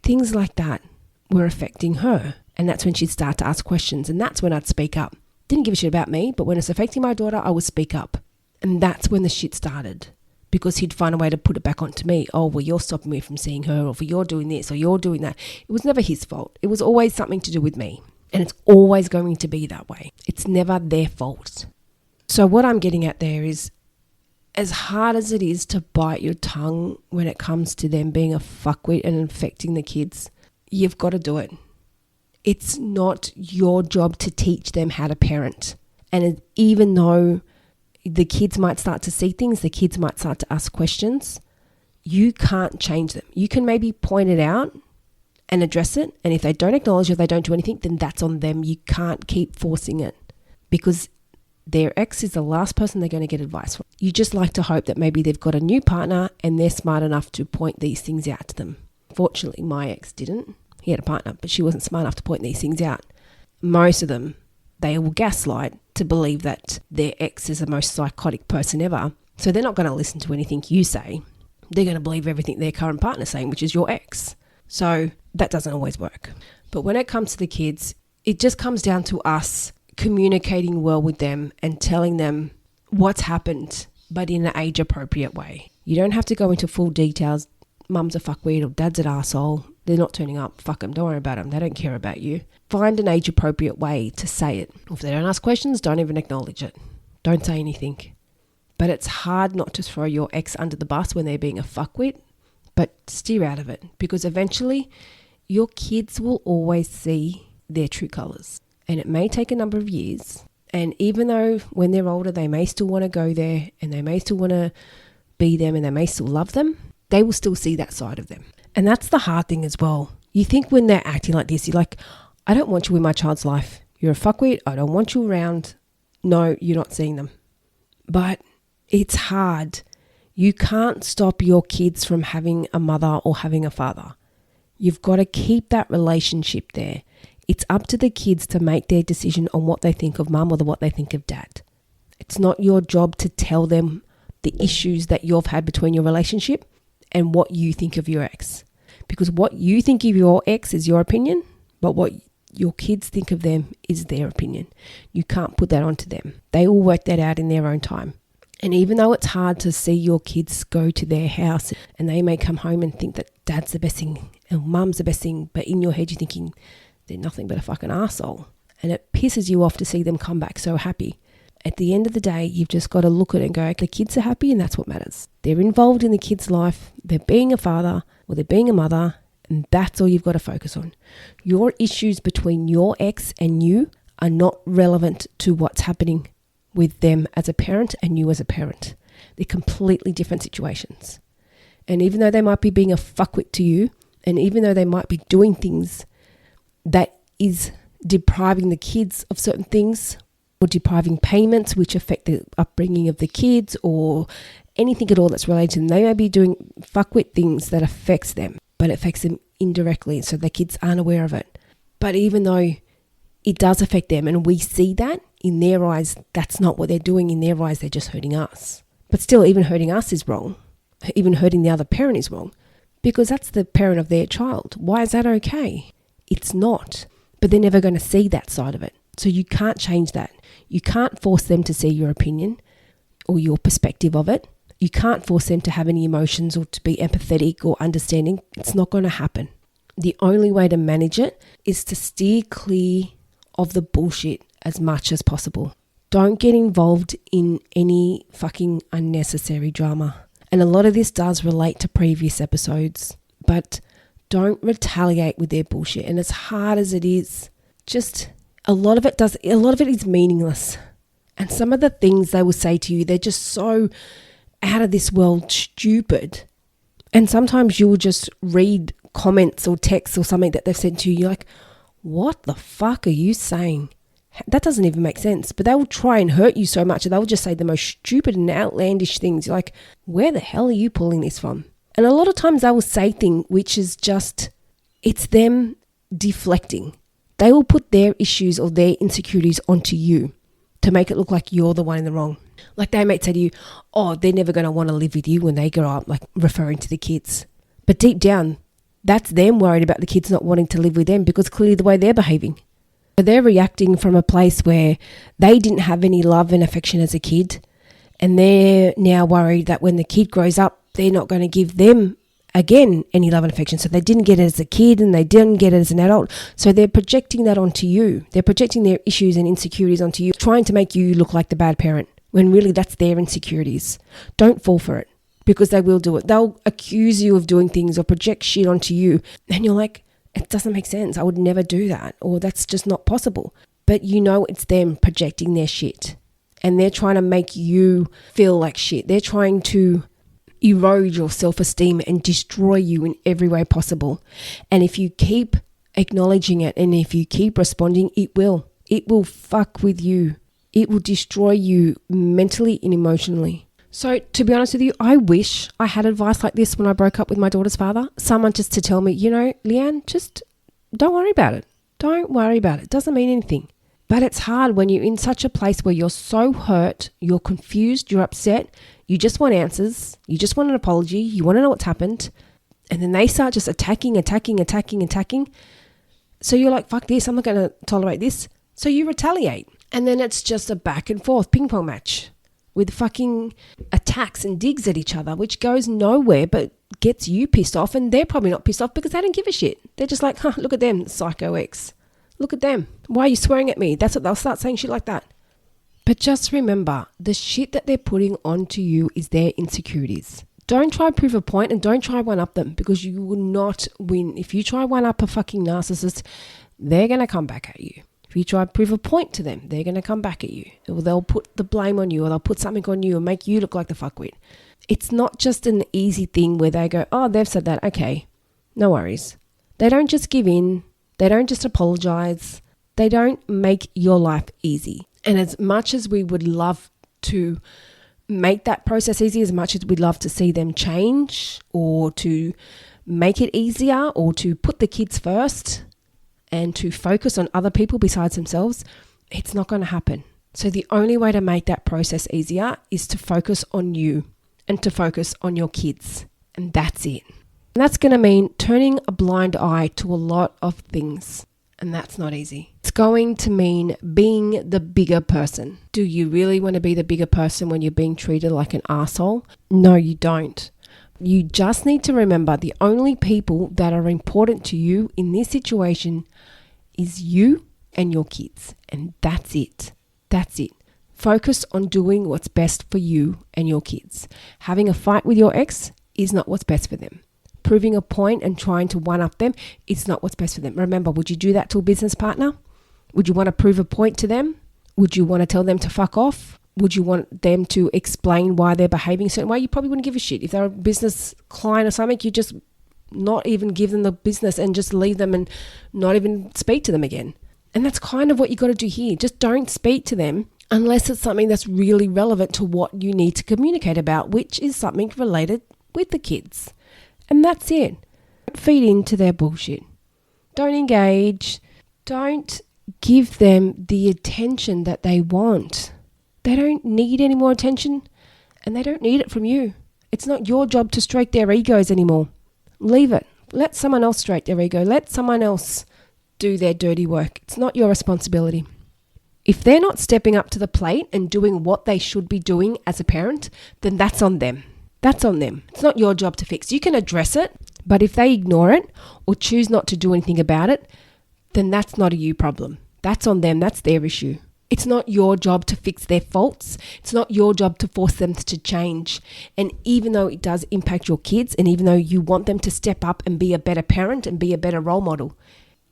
Things like that were affecting her. And that's when she'd start to ask questions. And that's when I'd speak up. Didn't give a shit about me, but when it's affecting my daughter, I would speak up. And that's when the shit started, because he'd find a way to put it back onto me. Oh, well, you're stopping me from seeing her, or you're doing this, or you're doing that. It was never his fault. It was always something to do with me. And it's always going to be that way. It's never their fault. So what I'm getting at there is, as hard as it is to bite your tongue when it comes to them being a fuckwit and affecting the kids, you've got to do it. It's not your job to teach them how to parent. And even though the kids might start to see things, the kids might start to ask questions, you can't change them. You can maybe point it out and address it. And if they don't acknowledge it, they don't do anything, then that's on them. You can't keep forcing it, because their ex is the last person they're going to get advice from. You just like to hope that maybe they've got a new partner and they're smart enough to point these things out to them. Fortunately, my ex didn't. He had a partner, but she wasn't smart enough to point these things out. Most of them, they will gaslight to believe that their ex is the most psychotic person ever. So they're not going to listen to anything you say. They're going to believe everything their current partner's saying, which is your ex. So that doesn't always work. But when it comes to the kids, it just comes down to us communicating well with them and telling them what's happened, but in an age-appropriate way. You don't have to go into full details. Mum's a fuckweed or dad's an arsehole. They're not turning up. Fuck them. Don't worry about them. They don't care about you. Find an age-appropriate way to say it. If they don't ask questions, don't even acknowledge it. Don't say anything. But it's hard not to throw your ex under the bus when they're being a fuckwit, but steer out of it, because eventually your kids will always see their true colours. And it may take a number of years. And even though when they're older, they may still want to go there and they may still want to be them and they may still love them, they will still see that side of them. And that's the hard thing as well. You think when they're acting like this, you're like, I don't want you in my child's life. You're a fuckwit. I don't want you around. No, you're not seeing them. But it's hard. You can't stop your kids from having a mother or having a father. You've got to keep that relationship there. It's up to the kids to make their decision on what they think of mum or what they think of dad. It's not your job to tell them the issues that you've had between your relationship and what you think of your ex. Because what you think of your ex is your opinion, but what your kids think of them is their opinion. You can't put that onto them. They will work that out in their own time. And even though it's hard to see your kids go to their house and they may come home and think that dad's the best thing and mum's the best thing, but in your head you're thinking they're nothing but a fucking arsehole. And it pisses you off to see them come back so happy. At the end of the day, you've just got to look at it and go, the kids are happy and that's what matters. They're involved in the kid's life. They're being a father or they're being a mother, and that's all you've got to focus on. Your issues between your ex and you are not relevant to what's happening with them as a parent and you as a parent. They're completely different situations. And even though they might be being a fuckwit to you, and even though they might be doing things that is depriving the kids of certain things, or depriving payments which affect the upbringing of the kids, or anything at all that's related to them. They may be doing fuckwit things that affects them, but it affects them indirectly, so the kids aren't aware of it. But even though it does affect them and we see that, in their eyes, that's not what they're doing. In their eyes, they're just hurting us. But still, even hurting us is wrong. Even hurting the other parent is wrong, because that's the parent of their child. Why is that okay? It's not. But they're never going to see that side of it. So you can't change that. You can't force them to see your opinion or your perspective of it. You can't force them to have any emotions or to be empathetic or understanding. It's not going to happen. The only way to manage it is to steer clear of the bullshit as much as possible. Don't get involved in any fucking unnecessary drama. And a lot of this does relate to previous episodes, but don't retaliate with their bullshit. And as hard as it is, just a lot of it is meaningless. And some of the things they will say to you, they're just so out of this world stupid. And sometimes you will just read comments or texts or something that they've sent to you. You're like, what the fuck are you saying? That doesn't even make sense. But they will try and hurt you so much. They'll just say the most stupid and outlandish things. You're like, where the hell are you pulling this from? And a lot of times they will say things which is just, it's them deflecting. They will put their issues or their insecurities onto you to make it look like you're the one in the wrong. Like they might say to you, oh, they're never going to want to live with you when they grow up, like referring to the kids. But deep down, that's them worried about the kids not wanting to live with them because clearly the way they're behaving. So they're reacting from a place where they didn't have any love and affection as a kid. And they're now worried that when the kid grows up, they're not going to give them, again, any love and affection. So they didn't get it as a kid and they didn't get it as an adult. So they're projecting that onto you. They're projecting their issues and insecurities onto you, trying to make you look like the bad parent, when really that's their insecurities. Don't fall for it, because they will do it. They'll accuse you of doing things or project shit onto you. And you're like, it doesn't make sense. I would never do that. Or that's just not possible. But you know it's them projecting their shit. And they're trying to make you feel like shit. They're trying to erode your self-esteem and destroy you in every way possible. And if you keep acknowledging it and if you keep responding, it will fuck with you. It will destroy you mentally and emotionally. So to be honest with you, I wish I had advice like this when I broke up with my daughter's father. Someone just to tell me, Leanne, just don't worry about it. Don't worry about it. It doesn't mean anything. But it's hard when you're in such a place where you're so hurt, you're confused, you're upset, you just want answers, you just want an apology, you want to know what's happened. And then they start just attacking. So you're like, fuck this, I'm not going to tolerate this. So you retaliate. And then it's just a back and forth ping pong match with fucking attacks and digs at each other, which goes nowhere but gets you pissed off. And they're probably not pissed off because they don't give a shit. They're just like, look at them, psycho X. Look at them. Why are you swearing at me? That's what they'll start saying, shit like that. But just remember, the shit that they're putting onto you is their insecurities. Don't try to prove a point and don't try one up them, because you will not win. If you try one up a fucking narcissist, they're going to come back at you. If you try to prove a point to them, they're going to come back at you. Or they'll put the blame on you, or they'll put something on you and make you look like the fuckwit. It's not just an easy thing where they go, oh, they've said that. Okay, no worries. They don't just give in. They don't just apologize. They don't make your life easy. And as much as we would love to make that process easy, as much as we'd love to see them change or to make it easier or to put the kids first and to focus on other people besides themselves, it's not going to happen. So the only way to make that process easier is to focus on you and to focus on your kids. And that's it. And that's going to mean turning a blind eye to a lot of things. And that's not easy. It's going to mean being the bigger person. Do you really want to be the bigger person when you're being treated like an arsehole? No, you don't. You just need to remember the only people that are important to you in this situation is you and your kids. And that's it. That's it. Focus on doing what's best for you and your kids. Having a fight with your ex is not what's best for them. Proving a point and trying to one-up them, it's not what's best for them. Remember, would you do that to a business partner? Would you want to prove a point to them? Would you want to tell them to fuck off? Would you want them to explain why they're behaving a certain way? You probably wouldn't give a shit. If they're a business client or something, you just not even give them the business and just leave them and not even speak to them again. And that's kind of what you got to do here. Just don't speak to them unless it's something that's really relevant to what you need to communicate about, which is something related with the kids. And that's it. Don't feed into their bullshit. Don't engage. Don't give them the attention that they want. They don't need any more attention, and they don't need it from you. It's not your job to stroke their egos anymore. Leave it. Let someone else stroke their ego. Let someone else do their dirty work. It's not your responsibility. If they're not stepping up to the plate and doing what they should be doing as a parent, then that's on them. That's on them. It's not your job to fix. You can address it, but if they ignore it or choose not to do anything about it, then that's not a you problem. That's on them. That's their issue. It's not your job to fix their faults. It's not your job to force them to change. And even though it does impact your kids, and even though you want them to step up and be a better parent and be a better role model,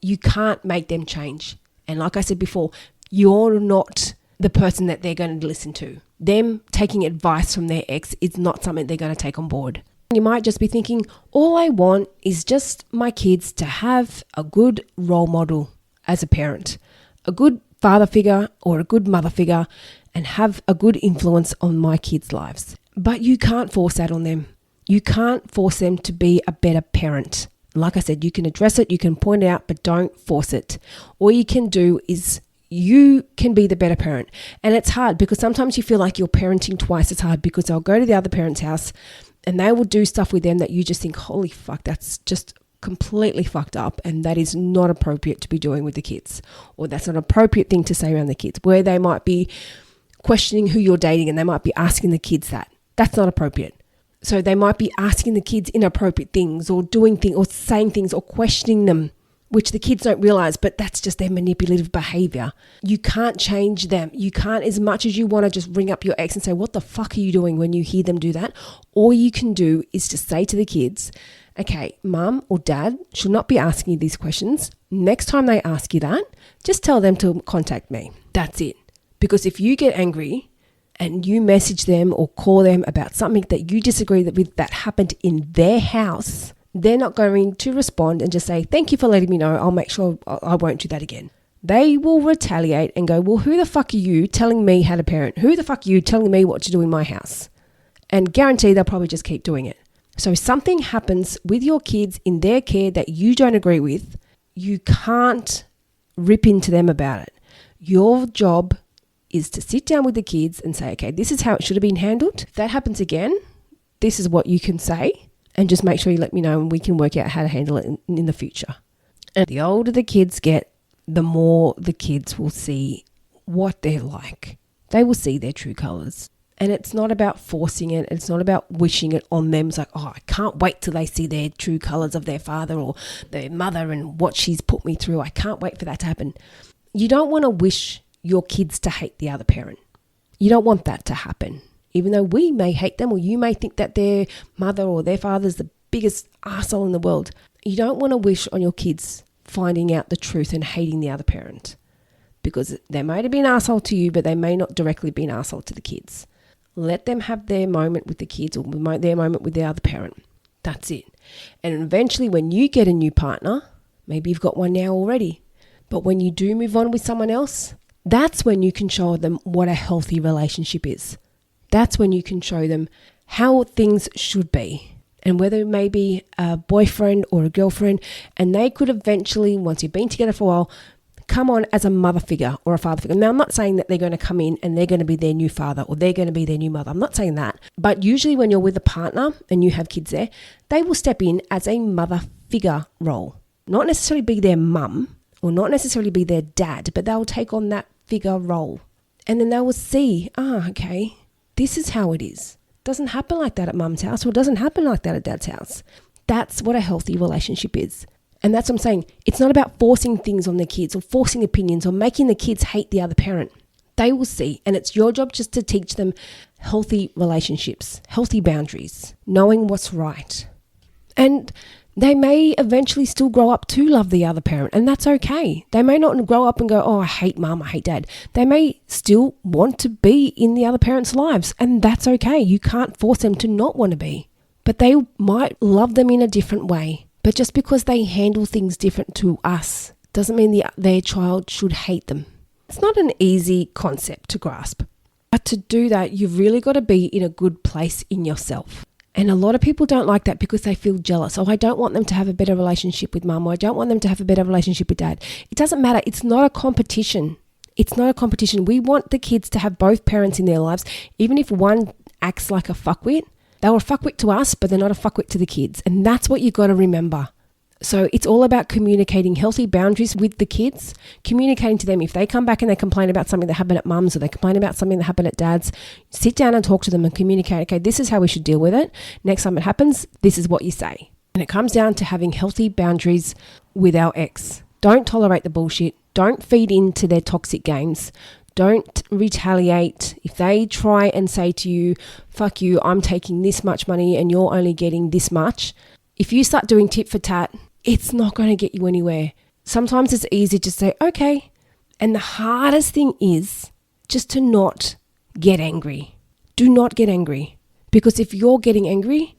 you can't make them change. And like I said before, you're not the person that they're going to listen to. Them taking advice from their ex is not something they're going to take on board. You might just be thinking, all I want is just my kids to have a good role model as a parent, a good father figure or a good mother figure, and have a good influence on my kids' lives. But you can't force that on them. You can't force them to be a better parent. Like I said, you can address it, you can point it out, but don't force it. All you can do is you can be the better parent. And it's hard because sometimes you feel like you're parenting twice as hard because they'll go to the other parent's house and they will do stuff with them that you just think, holy fuck, that's just completely fucked up, and that is not appropriate to be doing with the kids, or that's not an appropriate thing to say around the kids, where they might be questioning who you're dating and they might be asking the kids that. That's not appropriate. So they might be asking the kids inappropriate things or doing things or saying things or questioning them, which the kids don't realize, but that's just their manipulative behavior. You can't change them. You can't, as much as you want to just ring up your ex and say, what the fuck are you doing when you hear them do that? All you can do is to say to the kids, okay, mum or dad should not be asking you these questions. Next time they ask you that, just tell them to contact me. That's it. Because if you get angry and you message them or call them about something that you disagree with that happened in their house, they're not going to respond and just say, thank you for letting me know. I'll make sure I won't do that again. They will retaliate and go, well, who the fuck are you telling me how to parent? Who the fuck are you telling me what to do in my house? And guarantee they'll probably just keep doing it. So if something happens with your kids in their care that you don't agree with, you can't rip into them about it. Your job is to sit down with the kids and say, okay, this is how it should have been handled. If that happens again, this is what you can say, and just make sure you let me know and we can work out how to handle it in the future. And the older the kids get, the more the kids will see what they're like. They will see their true colours. And it's not about forcing it. It's not about wishing it on them. It's like, oh, I can't wait till they see their true colours of their father or their mother and what she's put me through. I can't wait for that to happen. You don't want to wish your kids to hate the other parent. You don't want that to happen. Even though we may hate them or you may think that their mother or their father's the biggest arsehole in the world. You don't want to wish on your kids finding out the truth and hating the other parent. Because they might have been an arsehole to you, but they may not directly be an arsehole to the kids. Let them have their moment with the kids or their moment with the other parent. That's it. And eventually when you get a new partner, maybe you've got one now already, but when you do move on with someone else, that's when you can show them what a healthy relationship is. That's when you can show them how things should be. And whether it may be a boyfriend or a girlfriend, and they could eventually, once you've been together for a while, come on as a mother figure or a father figure. Now, I'm not saying that they're going to come in and they're going to be their new father or they're going to be their new mother. I'm not saying that. But usually when you're with a partner and you have kids there, they will step in as a mother figure role. Not necessarily be their mum or not necessarily be their dad, but they'll take on that figure role. And then they will see, okay, this is how it is. It doesn't happen like that at mum's house or it doesn't happen like that at dad's house. That's what a healthy relationship is. And that's what I'm saying. It's not about forcing things on the kids or forcing opinions or making the kids hate the other parent. They will see. And it's your job just to teach them healthy relationships, healthy boundaries, knowing what's right. And they may eventually still grow up to love the other parent. And that's okay. They may not grow up and go, oh, I hate mum, I hate dad. They may still want to be in the other parent's lives. And that's okay. You can't force them to not want to be. But they might love them in a different way. But just because they handle things different to us doesn't mean their child should hate them. It's not an easy concept to grasp. But to do that, you've really got to be in a good place in yourself. And a lot of people don't like that because they feel jealous. Oh, I don't want them to have a better relationship with mum, or I don't want them to have a better relationship with dad. It doesn't matter. It's not a competition. It's not a competition. We want the kids to have both parents in their lives. Even if one acts like a fuckwit, they were a fuckwit to us, but they're not a fuckwit to the kids. And that's what you've got to remember. So it's all about communicating healthy boundaries with the kids, communicating to them. If they come back and they complain about something that happened at mum's or they complain about something that happened at dad's, sit down and talk to them and communicate, okay, this is how we should deal with it. Next time it happens, this is what you say. And it comes down to having healthy boundaries with our ex. Don't tolerate the bullshit. Don't feed into their toxic games. Don't retaliate. If they try and say to you, fuck you, I'm taking this much money and you're only getting this much. If you start doing tit for tat, it's not going to get you anywhere. Sometimes it's easy to say, okay. And the hardest thing is just to not get angry. Do not get angry. Because if you're getting angry,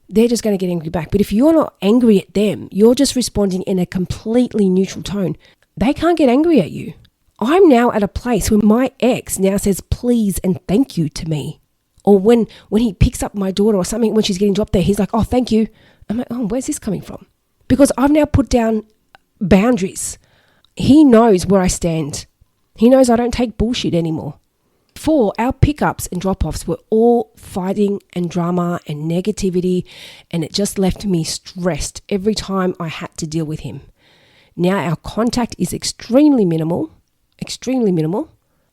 they're just going to get angry back. But if you're not angry at them, you're just responding in a completely neutral tone, they can't get angry at you. I'm now at a place where my ex now says please and thank you to me. Or when he picks up my daughter or something, when she's getting dropped there, he's like, oh, thank you. I'm like, oh, where's this coming from? Because I've now put down boundaries. He knows where I stand. He knows I don't take bullshit anymore. Before, our pickups and drop-offs were all fighting and drama and negativity, and it just left me stressed every time I had to deal with him. Now our contact is extremely minimal.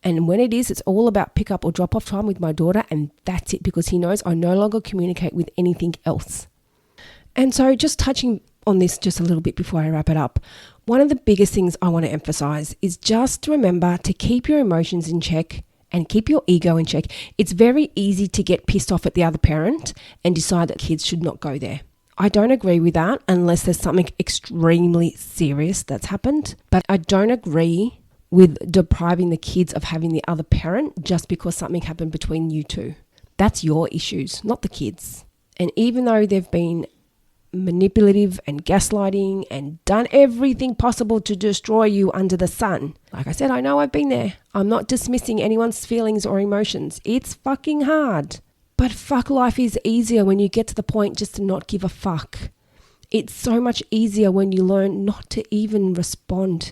And when it is, it's all about pick up or drop off time with my daughter, and that's it, because he knows I no longer communicate with anything else. And so just touching on this just a little bit before I wrap it up, one of the biggest things I want to emphasize is just to remember to keep your emotions in check and keep your ego in check. It's very easy to get pissed off at the other parent and decide that kids should not go there. I don't agree with that unless there's something extremely serious that's happened, but I don't agree with depriving the kids of having the other parent just because something happened between you two. That's your issues, not the kids. And even though they've been manipulative and gaslighting and done everything possible to destroy you under the sun, like I said, I know I've been there. I'm not dismissing anyone's feelings or emotions. It's fucking hard. But fuck, life is easier when you get to the point just to not give a fuck. It's so much easier when you learn not to even respond.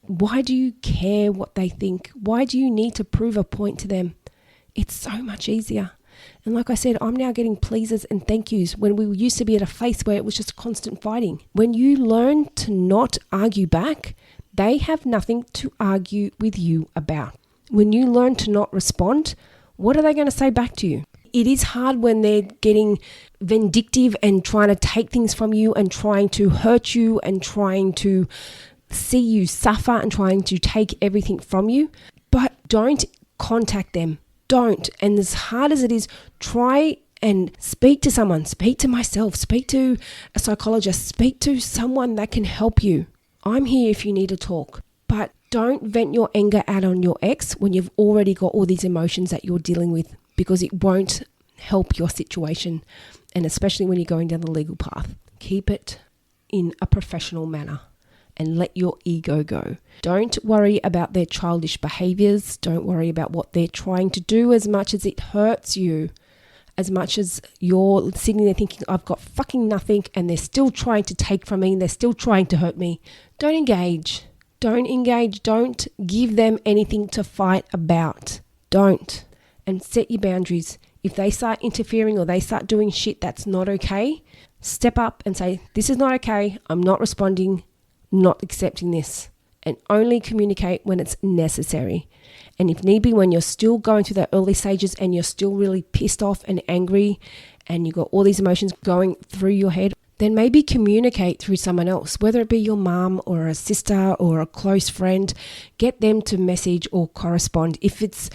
Why do you care what they think? Why do you need to prove a point to them? It's so much easier. And like I said, I'm now getting pleases and thank yous when we used to be at a place where it was just constant fighting. When you learn to not argue back, they have nothing to argue with you about. When you learn to not respond, what are they going to say back to you? It is hard when they're getting vindictive and trying to take things from you and trying to hurt you and trying to see you suffer and trying to take everything from you. But don't contact them. Don't. And as hard as it is, try and speak to someone. Speak to myself. Speak to a psychologist. Speak to someone that can help you. I'm here if you need to talk. But don't vent your anger out on your ex when you've already got all these emotions that you're dealing with, because it won't help your situation. And especially when you're going down the legal path, keep it in a professional manner and let your ego go. Don't worry about their childish behaviors. Don't worry about what they're trying to do as much as it hurts you. As much as you're sitting there thinking, I've got fucking nothing and they're still trying to take from me and they're still trying to hurt me. Don't engage. Don't engage. Don't give them anything to fight about. Don't. And set your boundaries. If they start interfering or they start doing shit that's not okay, step up and say, this is not okay. I'm not responding, not accepting this. And only communicate when it's necessary. And if need be, when you're still going through the early stages and you're still really pissed off and angry and you've got all these emotions going through your head, then maybe communicate through someone else, whether it be your mum or a sister or a close friend. Get them to message or correspond. If it's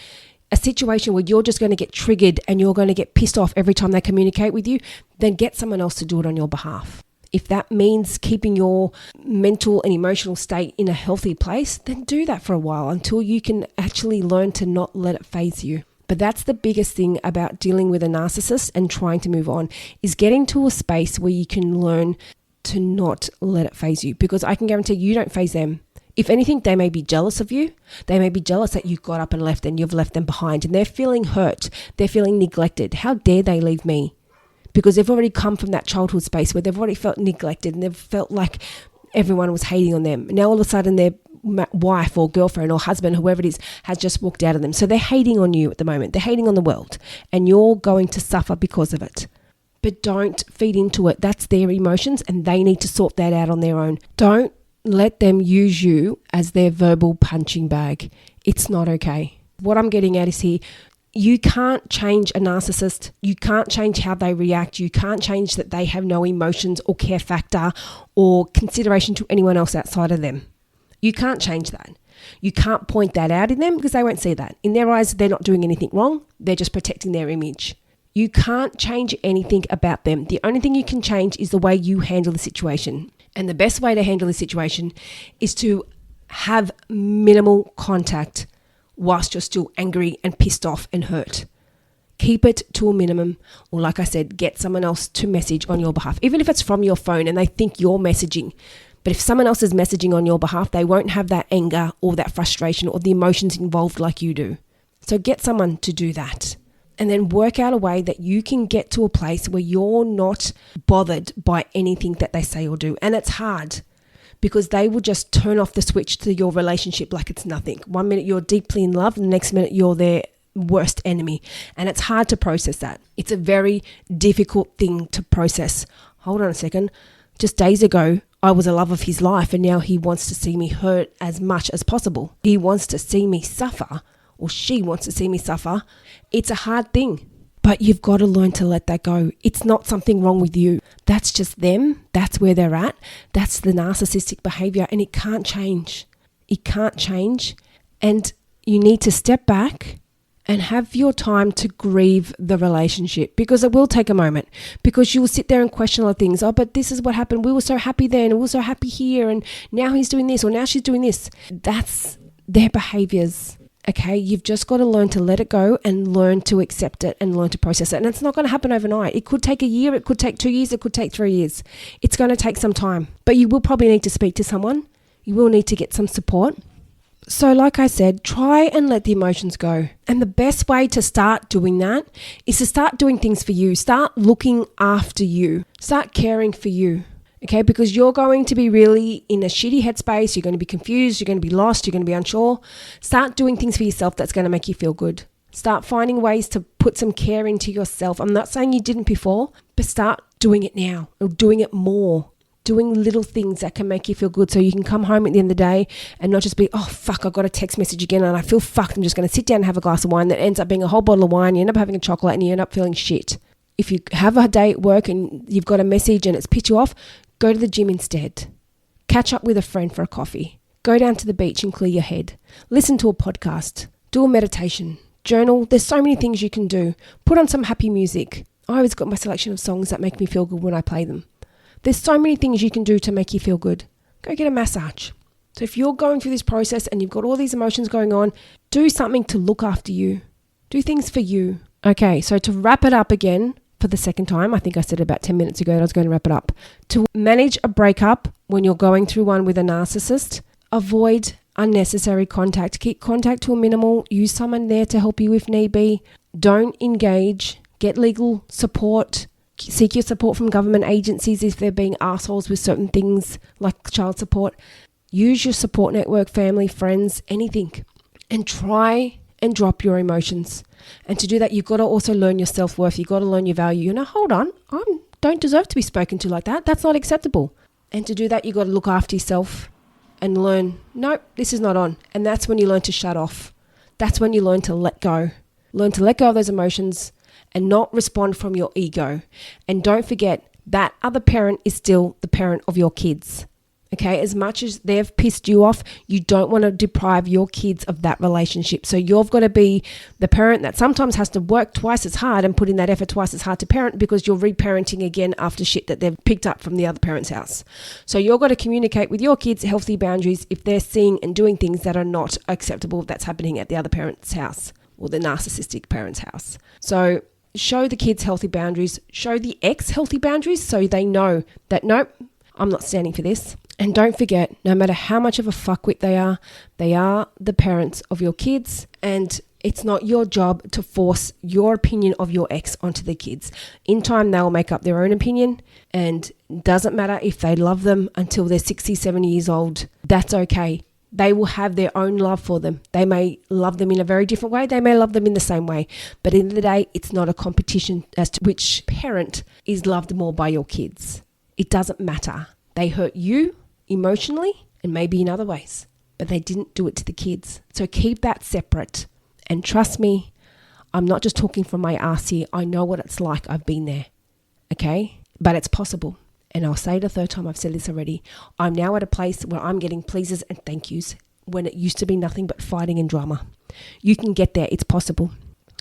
a situation where you're just going to get triggered and you're going to get pissed off every time they communicate with you, then get someone else to do it on your behalf. If that means keeping your mental and emotional state in a healthy place, then do that for a while until you can actually learn to not let it faze you. But that's the biggest thing about dealing with a narcissist and trying to move on, is getting to a space where you can learn to not let it faze you, because I can guarantee you don't faze them. If anything, they may be jealous of you. They may be jealous that you got up and left and you've left them behind and they're feeling hurt. They're feeling neglected. How dare they leave me? Because they've already come from that childhood space where they've already felt neglected and they've felt like everyone was hating on them. Now all of a sudden their wife or girlfriend or husband, whoever it is, has just walked out of them. So they're hating on you at the moment. They're hating on the world and you're going to suffer because of it. but don't feed into it. That's their emotions and they need to sort that out on their own. Don't let them use you as their verbal punching bag. It's not okay. What I'm getting at is here, you can't change a narcissist. You can't change how they react. You can't change that they have no emotions or care factor or consideration to anyone else outside of them. You can't change that. You can't point that out in them because they won't see that. In their eyes, they're not doing anything wrong. They're just protecting their image. You can't change anything about them. The only thing you can change is the way you handle the situation. And the best way to handle the situation is to have minimal contact whilst you're still angry and pissed off and hurt. Keep it to a minimum, or like I said, get someone else to message on your behalf, even if it's from your phone and they think you're messaging. But if someone else is messaging on your behalf, they won't have that anger or that frustration or the emotions involved like you do. So get someone to do that. And then work out a way that you can get to a place where you're not bothered by anything that they say or do. And it's hard because they will just turn off the switch to your relationship like it's nothing. 1 minute you're deeply in love, and the next minute you're their worst enemy. And it's hard to process that. It's a very difficult thing to process. Hold on a second. Just days ago, I was a love of his life and now he wants to see me hurt as much as possible. He wants to see me suffer, or she wants to see me suffer. It's a hard thing, but you've got to learn to let that go. It's not something wrong with you. That's just them. That's where they're at. That's the narcissistic behavior, and it can't change. It can't change. And you need to step back and have your time to grieve the relationship, because it will take a moment, because you'll sit there and question a lot of things. Oh, but this is what happened. We were so happy then, and we were so happy here, and now he's doing this, or now she's doing this. That's their behaviors. Okay, you've just got to learn to let it go and learn to accept it and learn to process it. And it's not going to happen overnight. It could take a year, it could take 2 years, it could take 3 years. It's going to take some time, but you will probably need to speak to someone. You will need to get some support. So like I said, try and let the emotions go. And the best way to start doing that is to start doing things for you. Start looking after you. Start caring for you. Okay, because you're going to be really in a shitty headspace. You're going to be confused. You're going to be lost. You're going to be unsure. Start doing things for yourself that's going to make you feel good. Start finding ways to put some care into yourself. I'm not saying you didn't before, but start doing it now, or doing it more. Doing little things that can make you feel good, so you can come home at the end of the day and not just be, oh, fuck, I got a text message again and I feel fucked. I'm just going to sit down and have a glass of wine that ends up being a whole bottle of wine. You end up having a chocolate and you end up feeling shit. If you have a day at work and you've got a message and it's pissed you off, go to the gym instead. Catch up with a friend for a coffee. Go down to the beach and clear your head. Listen to a podcast. Do a meditation. Journal. There's so many things you can do. Put on some happy music. I always got my selection of songs that make me feel good when I play them. There's so many things you can do to make you feel good. Go get a massage. So if you're going through this process and you've got all these emotions going on, do something to look after you. Do things for you. Okay, so to wrap it up again for the second time, I think I said about 10 minutes ago that I was going to wrap it up. To manage a breakup when you're going through one with a narcissist, avoid unnecessary contact. Keep contact to a minimal. Use someone there to help you if need be. Don't engage. Get legal support. Seek your support from government agencies if they're being assholes with certain things like child support. Use your support network, family, friends, anything. And try and drop your emotions. And to do that, you've got to also learn your self-worth. You've got to learn your value. You know, hold on, I don't deserve to be spoken to like that. That's not acceptable. And to do that, you've got to look after yourself and learn, nope, this is not on. And that's when you learn to shut off. That's when you learn to let go. Learn to let go of those emotions and not respond from your ego. And don't forget, that other parent is still the parent of your kids. Okay, as much as they've pissed you off, you don't want to deprive your kids of that relationship. So you've got to be the parent that sometimes has to work twice as hard and put in that effort twice as hard to parent, because you're reparenting again after shit that they've picked up from the other parent's house. So you've got to communicate with your kids healthy boundaries if they're seeing and doing things that are not acceptable that's happening at the other parent's house or the narcissistic parent's house. So show the kids healthy boundaries, show the ex healthy boundaries so they know that, nope, I'm not standing for this. And don't forget, no matter how much of a fuckwit they are the parents of your kids, and it's not your job to force your opinion of your ex onto the kids. In time, they'll make up their own opinion, and it doesn't matter if they love them until they're 60, 70 years old. That's okay. They will have their own love for them. They may love them in a very different way. They may love them in the same way. But at the end of the day, it's not a competition as to which parent is loved more by your kids. It doesn't matter. They hurt you emotionally and maybe in other ways, but they didn't do it to the kids. So keep that separate. And trust me, I'm not just talking from my arse here. I know what it's like. I've been there. Okay? But it's possible. And I'll say it a third time, I've said this already. I'm now at a place where I'm getting pleases and thank yous when it used to be nothing but fighting and drama. You can get there. It's possible.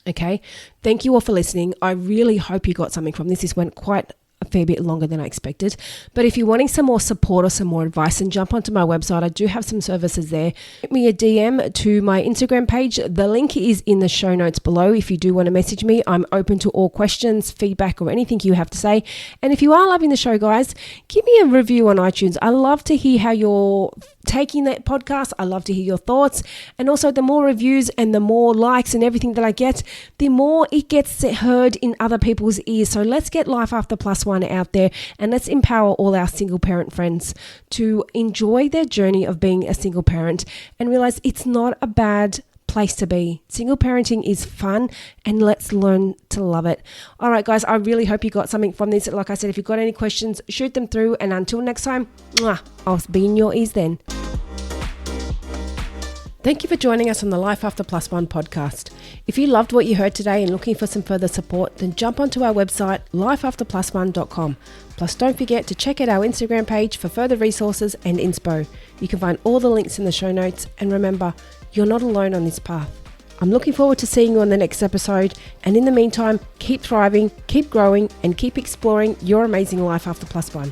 Okay? Thank you all for listening. I really hope you got something from this. This went quite a fair bit longer than I expected. But if you're wanting some more support or some more advice, then jump onto my website. I do have some services there. Give me a DM to my Instagram page. The link is in the show notes below. If you do want to message me, I'm open to all questions, feedback, or anything you have to say. And if you are loving the show, guys, give me a review on iTunes. I love to hear how you're taking that podcast. I love to hear your thoughts. And also, the more reviews and the more likes and everything that I get, the more it gets heard in other people's ears. So let's get Life After Plus One out there, and let's empower all our single parent friends to enjoy their journey of being a single parent and realize it's not a bad place to be. Single parenting is fun, and let's learn to love it. All right, guys, I really hope you got something from this. Like I said, if you've got any questions, shoot them through, and until next time, I'll be in your ears then. Thank you for joining us on the Life After Plus One podcast. If you loved what you heard today and looking for some further support, then jump onto our website, lifeafterplusone.com. Plus, don't forget to check out our Instagram page for further resources and inspo. You can find all the links in the show notes. And remember, you're not alone on this path. I'm looking forward to seeing you on the next episode. And in the meantime, keep thriving, keep growing, and keep exploring your amazing life after plus one.